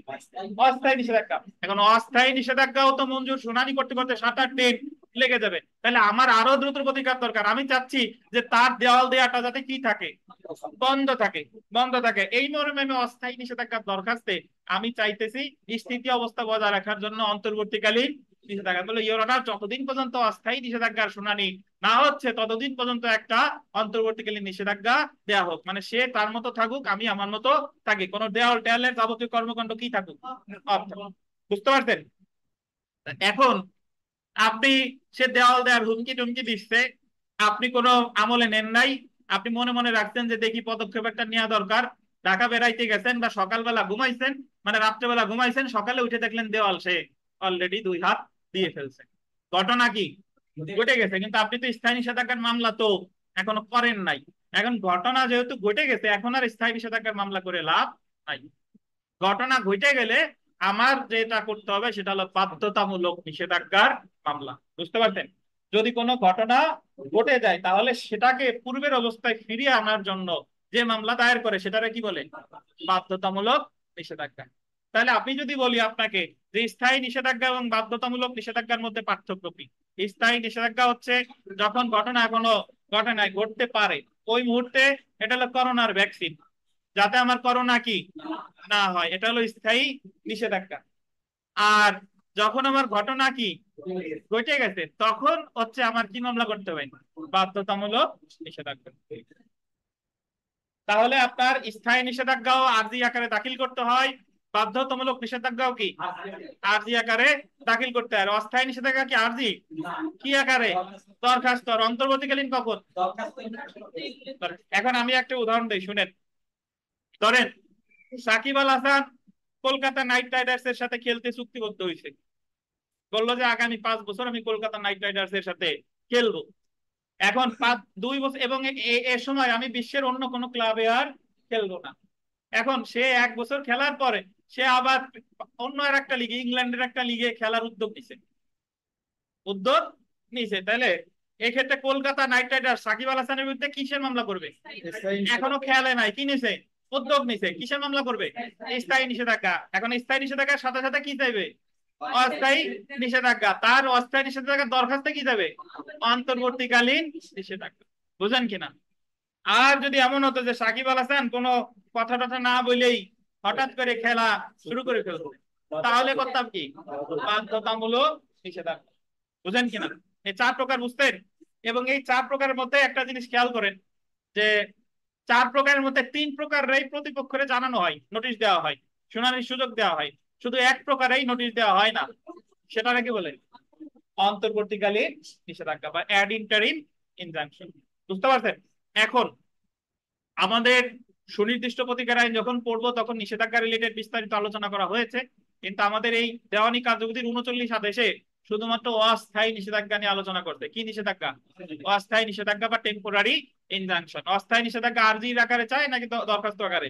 অস্থায়ী নিষেধাজ্ঞা। এখন অস্থায়ী নিষেধাজ্ঞাও তো মঞ্জুর শুনানি করতে করতে 7-8 দিন লেগে যাবে, তাহলে আমার আরো দ্রুত প্রতিকার দরকার। আমি চাচ্ছি যে তার দেওয়াল দেওয়াটা যাতে কি থাকে? বন্ধ থাকে, বন্ধ থাকে। এই মর্মে আমি অস্থায়ী নিষেধাজ্ঞার দরখাস্তে আমি চাইতেছি স্থিতি অবস্থা বজায় রাখার জন্য অন্তর্বর্তীকালীন নিষেধাজ্ঞা। বলে ইওর অনার, যতদিন পর্যন্ত অস্থায়ী নিষেধাজ্ঞার শুনানি না হচ্ছে ততদিন পর্যন্ত একটা অন্তর্বর্তীকালীন নিষেধাজ্ঞা দেয়া হোক, মানে সে তার মতো থাকুক, আমি আমার মতো থাকি, কোন দেওয়াল টেয়ালের যাবতীয় কর্মকাণ্ড কি থাকুক। বুঝতে পারছেন? এখন আপনি, সে দেওয়াল দেওয়ার হুমকি টুমকি দিচ্ছে, আপনি কোনো আমলে নেন নাই, আপনি মনে মনে রাখছেন যে দেখি পদক্ষেপ একটা নেওয়া দরকার, ঢাকা বেড়াইতে গেছেন বা সকালবেলা ঘুমাইছেন, মানে রাত্রেবেলা ঘুমাইছেন, সকালে উঠে দেখলেন দেওয়াল সে অলরেডি 2 হাত দিয়ে ফেলছে। ঘটনা কি ঘটে গেছে, কিন্তু আপনি তো স্থায়ী নিষেধাজ্ঞার মামলা তো এখনো করেন নাই। এখন ঘটনা যেহেতু ঘটে গেছে, এখন আর স্থায়ী নিষেধাজ্ঞার মামলা করে লাভ নাই। ঘটনা ঘটে গেলে আমার যেটা করতে হবে সেটা হলো বাধ্যতামূলক নিষেধাজ্ঞার মামলা। বুঝতে পারছেন? যদি কোনো ঘটনা ঘটে যায় তাহলে সেটাকে পূর্বের অবস্থায় ফিরিয়ে আনার জন্য যে মামলা দায়ের করে সেটারে কি বলে? বাধ্যতামূলক নিষেধাজ্ঞা। তাহলে আপনি যদি বলি আপনাকে যে স্থায়ী নিষেধাজ্ঞা এবং বাধ্যতামূলক নিষেধাজ্ঞার মধ্যে পার্থক্য কি? স্থায়ী নিষেধাজ্ঞা হচ্ছে যখন ঘটনা এখনো ঘটে নাই, ঘটতে পারে, ওই মুহূর্তে, এটা হলো করোনার ভ্যাকসিন, যাতে আমার করোনা কি না হয়, এটা হলো স্থায়ী নিষেধাজ্ঞা। আর যখন আমার ঘটনা কি ঘটে গেছে তখন হচ্ছে আমার কি মামলা করতে হবে? বাধ্যতামূলক নিষেধাজ্ঞা। তাহলে আপনার স্থায়ী নিষেধাজ্ঞাও আরজি আকারে দাখিল করতে হয়, বাধ্যতামূলক নিষেধাজ্ঞাও কি আরজি আকারে দাখিল করতে হয়। অস্থায়ী নিষেধাজ্ঞা কি আরজি, কি আকারে, দরখাস্ত। আর অন্তর্বর্তীকালীন কখন? এখন আমি একটা উদাহরণ দিই, শুনেন। ধরেন সাকিব আল হাসান কলকাতা নাইট রাইডার্স এর সাথে খেলতে চুক্তিবদ্ধ হয়েছে, বললো যে আগামী 5 বছর আমি কলকাতা নাইট রাইডার্স এর সাথে খেলবো। এখন 2 বছর, এবং এর সময় আমি বিশ্বের অন্য কোনো ক্লাবে আর খেলবো না। এখন সে 1 বছর খেলার পরে সে আবার অন্য আর একটা লিগে, ইংল্যান্ডের একটা লিগে খেলার উদ্যোগ নিছে, তাহলে এক্ষেত্রে কলকাতা নাইট রাইডার্স সাকিব আল হাসানের বিরুদ্ধে কিসের মামলা করবে? এখনো খেলে নাই, কি নিছে? উদ্যোগ নিছে। কিসের মামলা করবে? স্থায়ী নিষেধাজ্ঞা। এখন স্থায়ী নিষেধাজ্ঞার সাথে সাথে কি চাইবে? অস্থায়ী নিষেধাজ্ঞা। তার অস্থায়ী নিষেধাজ্ঞার দরখাস্তে কি যাবে? অন্তর্বর্তীকালীন নিষেধাজ্ঞা। বুঝেন কিনা? আর যদি এমন হতো যে সাকিব আল হাসান কোনো কথা টথা না বলেই হঠাৎ করে খেলা শুরু করে ফেলতো, তাহলে করতাম কি? বাধ্যতামূলক নিষেধাজ্ঞা। বুঝেন কিনা? এই 4 প্রকার বুঝতেন? এবং এই 4 প্রকারের মধ্যে একটা জিনিস খেয়াল করেন যে 4 প্রকারের মধ্যে 3 প্রকারের প্রতিপক্ষরে জানানো হয়, নোটিশ দেওয়া হয়, শুনানির সুযোগ দেওয়া হয়। শুধু 1 প্রকারেই নোটিশ দেওয়া হয় না, সেটা নাকি বলে অন্তর্বর্তীকালীন নিষেধাজ্ঞা বা অ্যাড ইন্টারিম ইনজাংশন। বুঝতে পারছেন? এখন আমাদের সুনির্দিষ্ট প্রতিকার আইন যখন পড়বো তখন নিষেধাজ্ঞা রিলেটেড বিস্তারিত আলোচনা করা হয়েছে, কিন্তু আমাদের এই দেওয়ানি কার্যবিধির 39 আদেশে শুধুমাত্র অস্থায়ী নিষেধাজ্ঞা নিয়ে আলোচনা করতে। কি নিষেধাজ্ঞা? অস্থায়ী নিষেধাজ্ঞা বা টেম্পোরারি ইনজাংশন। অস্থায়ী নিষেধাজ্ঞা আরজির আকারে চায় নাকি দরখাস্ত আকারে?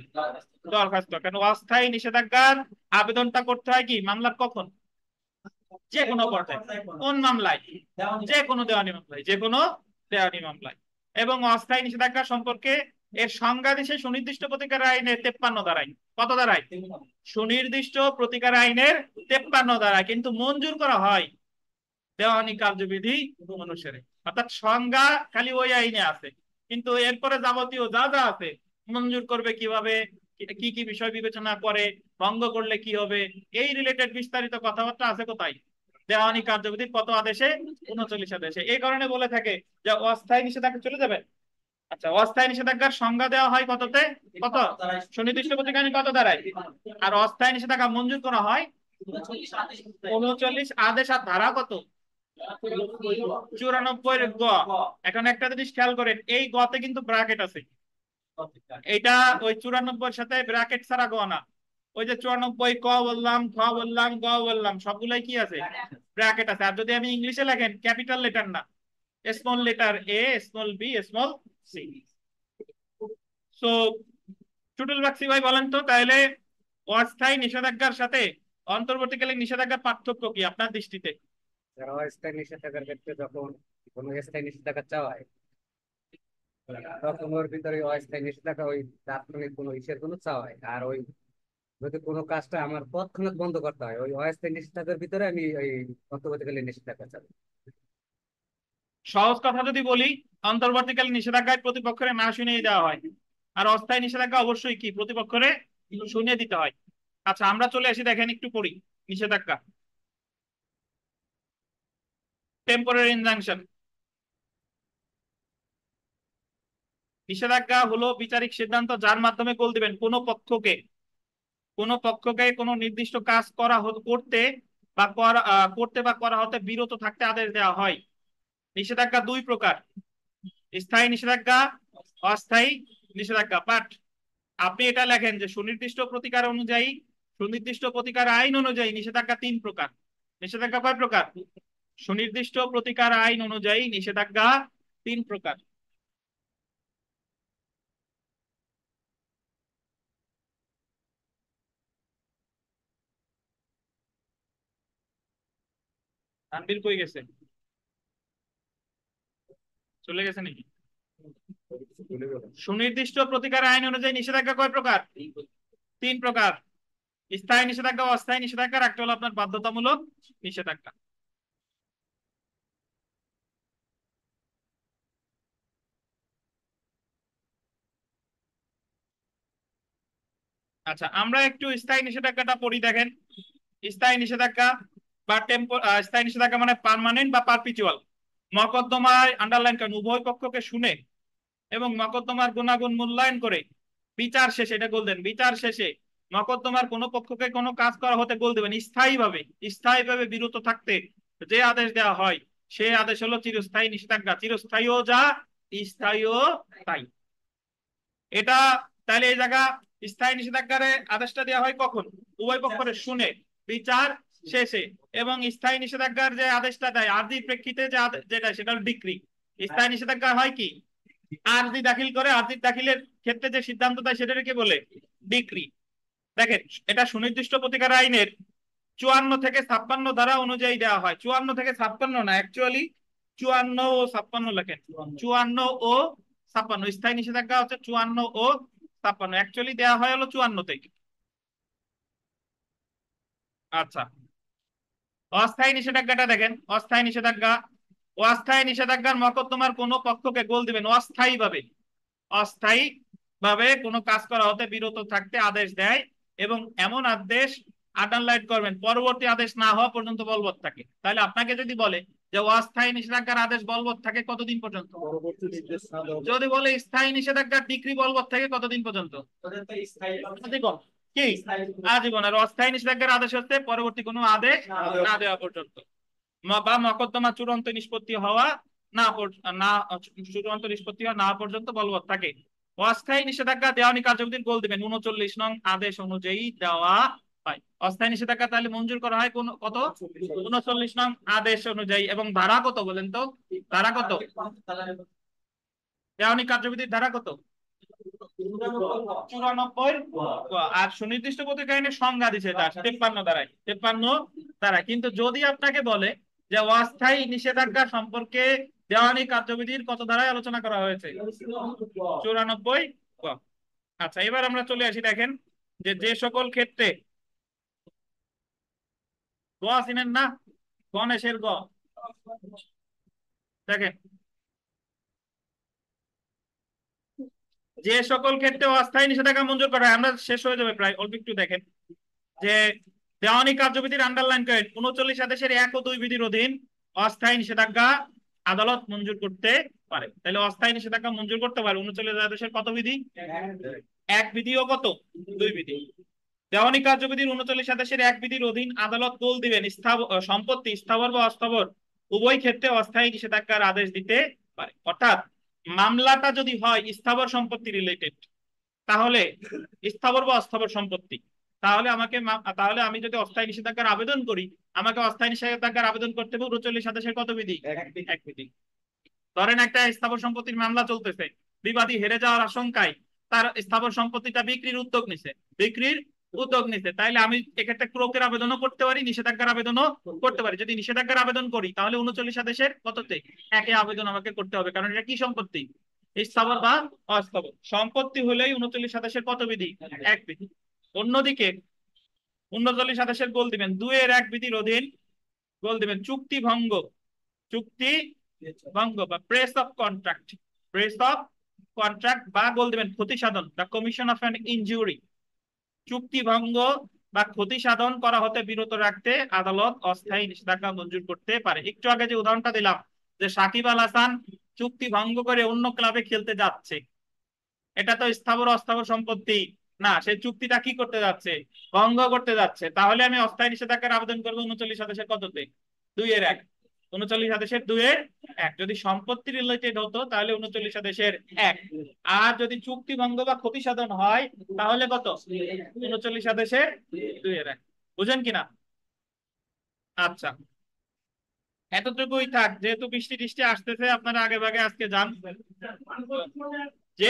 দরখাস্ত। কেন? অস্থায়ী নিষেধাজ্ঞার আবেদনটা করতে হয় কি মামলার কখন? যে কোনো পর্যায়ে। কোন মামলায়? যে কোনো দেওয়ানি মামলায়, যে কোনো দেওয়ানি মামলায়। এবং অস্থায়ী নিষেধাজ্ঞা সম্পর্কে এর সংজ্ঞা দিছে সুনির্দিষ্ট প্রতিকার আইনের 53 ধারায়। কত ধারায়? সুনির্দিষ্ট প্রতিকার আইনের 53 ধারায়, কিন্তু মঞ্জুর করা হয় দেওয়ানি কার্যবিধি অনুসারে। অর্থাৎ সংজ্ঞা খালি ওই আইনে আছে, কিন্তু এরপরে যাবতীয় যা যা আছে মঞ্জুর করবে কিভাবে, কি কি বিষয় বিবেচনা করে, ভঙ্গ করলে কি হবে, এই রিলেটেড বিস্তারিত কথাবার্তা আছে কোথায়? দেওয়ানি কার্যবিধির কত আদেশে? 39 আদেশে। এই কারণে বলে থাকে যে অস্থায়ী নিষেধাজ্ঞা চলে যাবে। আচ্ছা, অস্থায়ী নিষেধাজ্ঞার সংজ্ঞা দেওয়া হয় কততে? কত? সুনির্দিষ্ট প্রতিকার কত ধারায়? আর অস্থায়ী নিষেধাজ্ঞা মঞ্জুর করা হয় 39 আদেশ। আর ধারা কত? 94 গ। এখন একটা জিনিস খেয়াল করেন, এই গতে কিন্তু ব্র্যাকেট আছে। এটা ওই 94 সাথে ব্র্যাকেট ছাড়া গ না। ওই যে 94 ক বললাম, খ বললাম, গ বললাম, সবগুলাই কি আছে? ব্র্যাকেট আছে। আর যদি আমি ইংলিশে লেখেন, ক্যাপিটাল লেটার না, small letter a, small b, small c. So Tutul Bakshi ভাই বলেন তো তাহলে অস্থায়ী নিষেধাজ্ঞার সাথে অন্তর্বর্তীকালীন নিষেধাজ্ঞার পার্থক্য কি আপনার দৃষ্টিতে? অস্থায়ী নিষেধাজ্ঞার ক্ষেত্রে যখন কোনো স্থায়ী নিষেধাজ্ঞা চাওয়া হয়, তখন ওর ভিতরে অস্থায়ী নিষেধাজ্ঞা ওই তাৎক্ষণিক কোনো ইসের কোনো চাওয়া হয়। আর ওই যদি কোনো কাজটা আমার তৎক্ষণাৎ বন্ধ করতে হয়, ওই অস্থায়ী নিষেধাজ্ঞার ভিতরে আমি ওই অন্তর্বর্তীকালীন নিষেধাজ্ঞা চাবো। সহজ কথা যদি বলি, অন্তর্বর্তীকালীন নিষেধাজ্ঞায় প্রতিপক্ষের না শুনিয়ে দেওয়া হয়, আর অস্থায়ী নিষেধাজ্ঞা অবশ্যই কি প্রতিপক্ষের শুনিয়ে দিতে হয়। আচ্ছা, আমরা চলে আসি, দেখেন একটু পড়ি নিষেধাজ্ঞা। Temporary injunction. নিষেধাজ্ঞা হলো বিচারিক সিদ্ধান্ত যার মাধ্যমে বল দিবেন কোনো পক্ষকে কোনো নির্দিষ্ট কাজ করতে বা করা হতে বিরত থাকতে আদেশ দেওয়া হয়। নিষেধাজ্ঞা 2 প্রকার: স্থায়ী নিষেধাজ্ঞা, অস্থায়ী নিষেধাজ্ঞা। বাট আপনি এটা লেখেন যে সুনির্দিষ্ট প্রতিকার আইন অনুযায়ী নিষেধাজ্ঞা 3 প্রকার। নিষেধাজ্ঞা কয় প্রকার? সুনির্দিষ্ট প্রতিকার আইন অনুযায়ী নিষেধাজ্ঞা 3 প্রকার। তানভীর কই গেছে? চলে গেছে নাকি? সুনির্দিষ্ট প্রতিকার আইন অনুযায়ী নিষেধাজ্ঞা কয় প্রকার? 3 প্রকার: স্থায়ী নিষেধাজ্ঞা, অস্থায়ী নিষেধাজ্ঞা, একটা হলো আপনার বাধ্যতামূলক নিষেধাজ্ঞা। আচ্ছা, আমরা একটু স্থায়ী নিষেধাজ্ঞাটা পড়ি, দেখেন। স্থায়ী নিষেধাজ্ঞা বা স্থায়ী নিষেধাজ্ঞা মানে পার্মানেন্ট বা পারপিচুয়াল। মকদ্দমায় আন্ডারলাইন করেন, উভয় পক্ষকে শুনে এবং মকদ্দমার গুণাগুণ মূল্যায়ন করে বিচার শেষে, এটা গোল দেন, বিচার শেষে মকদ্দমার কোনো পক্ষকে কোনো কাজ করা হতে গোল দেবেন স্থায়ীভাবে, স্থায়ীভাবে বিরত থাকতে যে আদেশ দেওয়া হয় সে আদেশ হলো চিরস্থায়ী নিষেধাজ্ঞা। চিরস্থায়ীও যা, স্থায়ীও তাই। এটা তাহলে এই জায়গা স্থায়ী নিষেধাজ্ঞারে আদেশটা দেওয়া হয় কখন? উভয় পক্ষের শুনে বিচার শেষে। এবং স্থায়ী নিষেধাজ্ঞার যে আদেশটা দেয় আরজির প্রেক্ষিতে যে যেটা সেটা হলো ডিক্রি। স্থায়ী নিষেধাজ্ঞা হয় কি? আরজি দাখিল করে, আরজি দাখিলের ক্ষেত্রে যে সিদ্ধান্ত দেয় সেটাকে বলে ডিক্রি। দেখেন, এটা সুনির্দিষ্ট প্রতিকার আইনের 54 থেকে 56 ধারা অনুযায়ী দেওয়া হয়। 54 থেকে 56 না, অ্যাকচুয়ালি 54 ও 56 লেখেন। 54 ও 56, স্থায়ী নিষেধাজ্ঞা হচ্ছে 54 ও 56, অ্যাকচুয়ালি দেওয়া হয় হলো 54 থেকে। আচ্ছা, অস্থায়ী নিষেধাজ্ঞাটা দেখেন। অস্থায়ী নিষেধাজ্ঞা, অস্থায়ী নিষেধাজ্ঞার মকদ্দমার কোন পক্ষকে গোল দিবেন অস্থায়ী ভাবে, অস্থায়ী ভাবে কোনো কাজ করা হতে বিরত থাকতে আদেশ দেয় এবং এমন আদেশ আন্ডারলাইন করবেন পরবর্তী আদেশ না হওয়া পর্যন্ত বলবৎ থাকে। তাহলে আপনাকে যদি বলে যে অস্থায়ী নিষেধাজ্ঞার আদেশ বলবৎ থাকে কতদিন পর্যন্ত, যদি বলে স্থায়ী নিষেধাজ্ঞার ডিক্রি বলবৎ থাকে কতদিন পর্যন্ত, আজীবন। কি আজীবন। আর অস্থায়ী নিষেধাজ্ঞার আদেশ হচ্ছে পরবর্তী কোনো আদেশ না দেওয়া পর্যন্ত, বা মকদ্দমা চূড়ান্ত নিষ্পত্তি হওয়া না চূড়ান্ত নিষ্পত্তি হওয়া না পর্যন্ত বলবৎ থাকে। অস্থায়ী নিষেধাজ্ঞা দেওয়ানি কার্যবিধির গোল দিবেন 39 নং আদেশ অনুযায়ী দেওয়া হয়। অস্থায়ী নিষেধাজ্ঞা তাহলে মঞ্জুর করা হয় কোন কত, 39 নং আদেশ অনুযায়ী। এবং ধারা কত বলেন তো, ধারা কত? দেওয়ানি কার্যবিধির ধারা কত? 94। আর সুনির্দিষ্ট প্রতিকার আইনের সংজ্ঞা দিছে এটা 53 ধারায়, 53 ধারায়। কিন্তু যদি আপনাকে বলে যে অস্থায়ী নিষেধাজ্ঞা সম্পর্কে দেওয়ানি কার্যবিধির কত ধারায় আলোচনা করা হয়েছে, 94 ক। আচ্ছা, এবার আমরা চলে আসি। দেখেন যে যে সকল ক্ষেত্রে গ চিনেন না, গণেশের গ, দেখেন যে সকল ক্ষেত্রে অস্থায়ী নিষেধাজ্ঞা মঞ্জুর করা হয়, আমরা শেষ হয়ে যাবে প্রায়, অল্প একটু দেখেন যে দেওয়ানি কার্যবিধির আন্ডারলাইন করেন 39 আদেশের 1 ও 2 বিধির অধীন অস্থায়ী নিষেধাজ্ঞা আদালত মঞ্জুর করতে পারে। তাহলে অস্থায়ী নিষেধাজ্ঞা মঞ্জুর করতে পারে 39 আদেশের কত বিধি? 1 বিধি ও কত 2 বিধি। দেওয়ানি কার্যবিধির 39 আদেশের 1 বিধির অধীন আদালত গোল দিবেন সম্পত্তি স্থাবর বা অস্থাবর উভয় ক্ষেত্রে অস্থায়ী নিষেধাজ্ঞার আদেশ দিতে পারে। অর্থাৎ মামলাটা যদি হয় স্থাবর সম্পত্তি রিলেটেড, তাহলে স্থাবর বা অস্থাবর সম্পত্তি, তাহলে আমি যদি অস্থায়ী নিষেধাজ্ঞার আবেদন করি, আমাকে অস্থায়ী নিষেধাজ্ঞার আবেদন করতে হবে 39 আদেশের কত বিধি? 1 বিধি। ধরেন একটা স্থাবর সম্পত্তির মামলা চলতেছে, বিবাদী হেরে যাওয়ার আশঙ্কায় তার স্থাবর সম্পত্তিটা বিক্রির উদ্যোগ নিছে, তাইলে আমি এক্ষেত্রে ক্রোকের আবেদনও করতে পারি, নিষেধাজ্ঞার আবেদনও করতে পারি। যদি নিষেধাজ্ঞার আবেদন করি তাহলে 39 আদেশের কততে 1 আবেদন আমাকে করতে হবে, কারণ এটা কি সম্পত্তি? স্থাবর বা অস্থাবর সম্পত্তি হলেই 39 আদেশের কত বিধি? 1 বিধি। অন্যদিকে 39 আদেশের গোল দিবেন 2 এর 1 বিধির অধীন গোল দিবেন চুক্তি ভঙ্গ বা প্রেস অফ কন্ট্রাক্ট বা গোল দিবেন ক্ষতি সাধন, the commission of an injury. চুক্তি ভঙ্গ বা ক্ষতি সাধন করা হতে বিরত রাখতে আদালত অস্থায়ী নিষেধাজ্ঞা মঞ্জুর করতে পারে। একটু আগে যে উদাহরণটা দিলাম যে সাকিব আল হাসান চুক্তি ভঙ্গ করে অন্য ক্লাবে খেলতে যাচ্ছে, এটা তো স্থাবর অস্থাবর সম্পত্তি না, সে চুক্তিটা কি করতে যাচ্ছে? ভঙ্গ করতে যাচ্ছে। তাহলে আমি অস্থায়ী নিষেধাজ্ঞার আবেদন করবো 39 আদেশের কততে? 2 এর 1। 39 আদেশের 2 এর 1। যদি সম্পত্তি রিলেটেড হতো তাহলে 39 আদেশের 1। আর যদি চুক্তি ভঙ্গ বা ক্ষতি সাধন হয় তাহলে কত? 39 আদেশের 2 এর 1। বুঝেন কিনা? আচ্ছা, এতটুকুই থাক, যেহেতু বৃষ্টি টিষ্টি আসতেছে আপনারা আগে ভাগে আজকে যান যে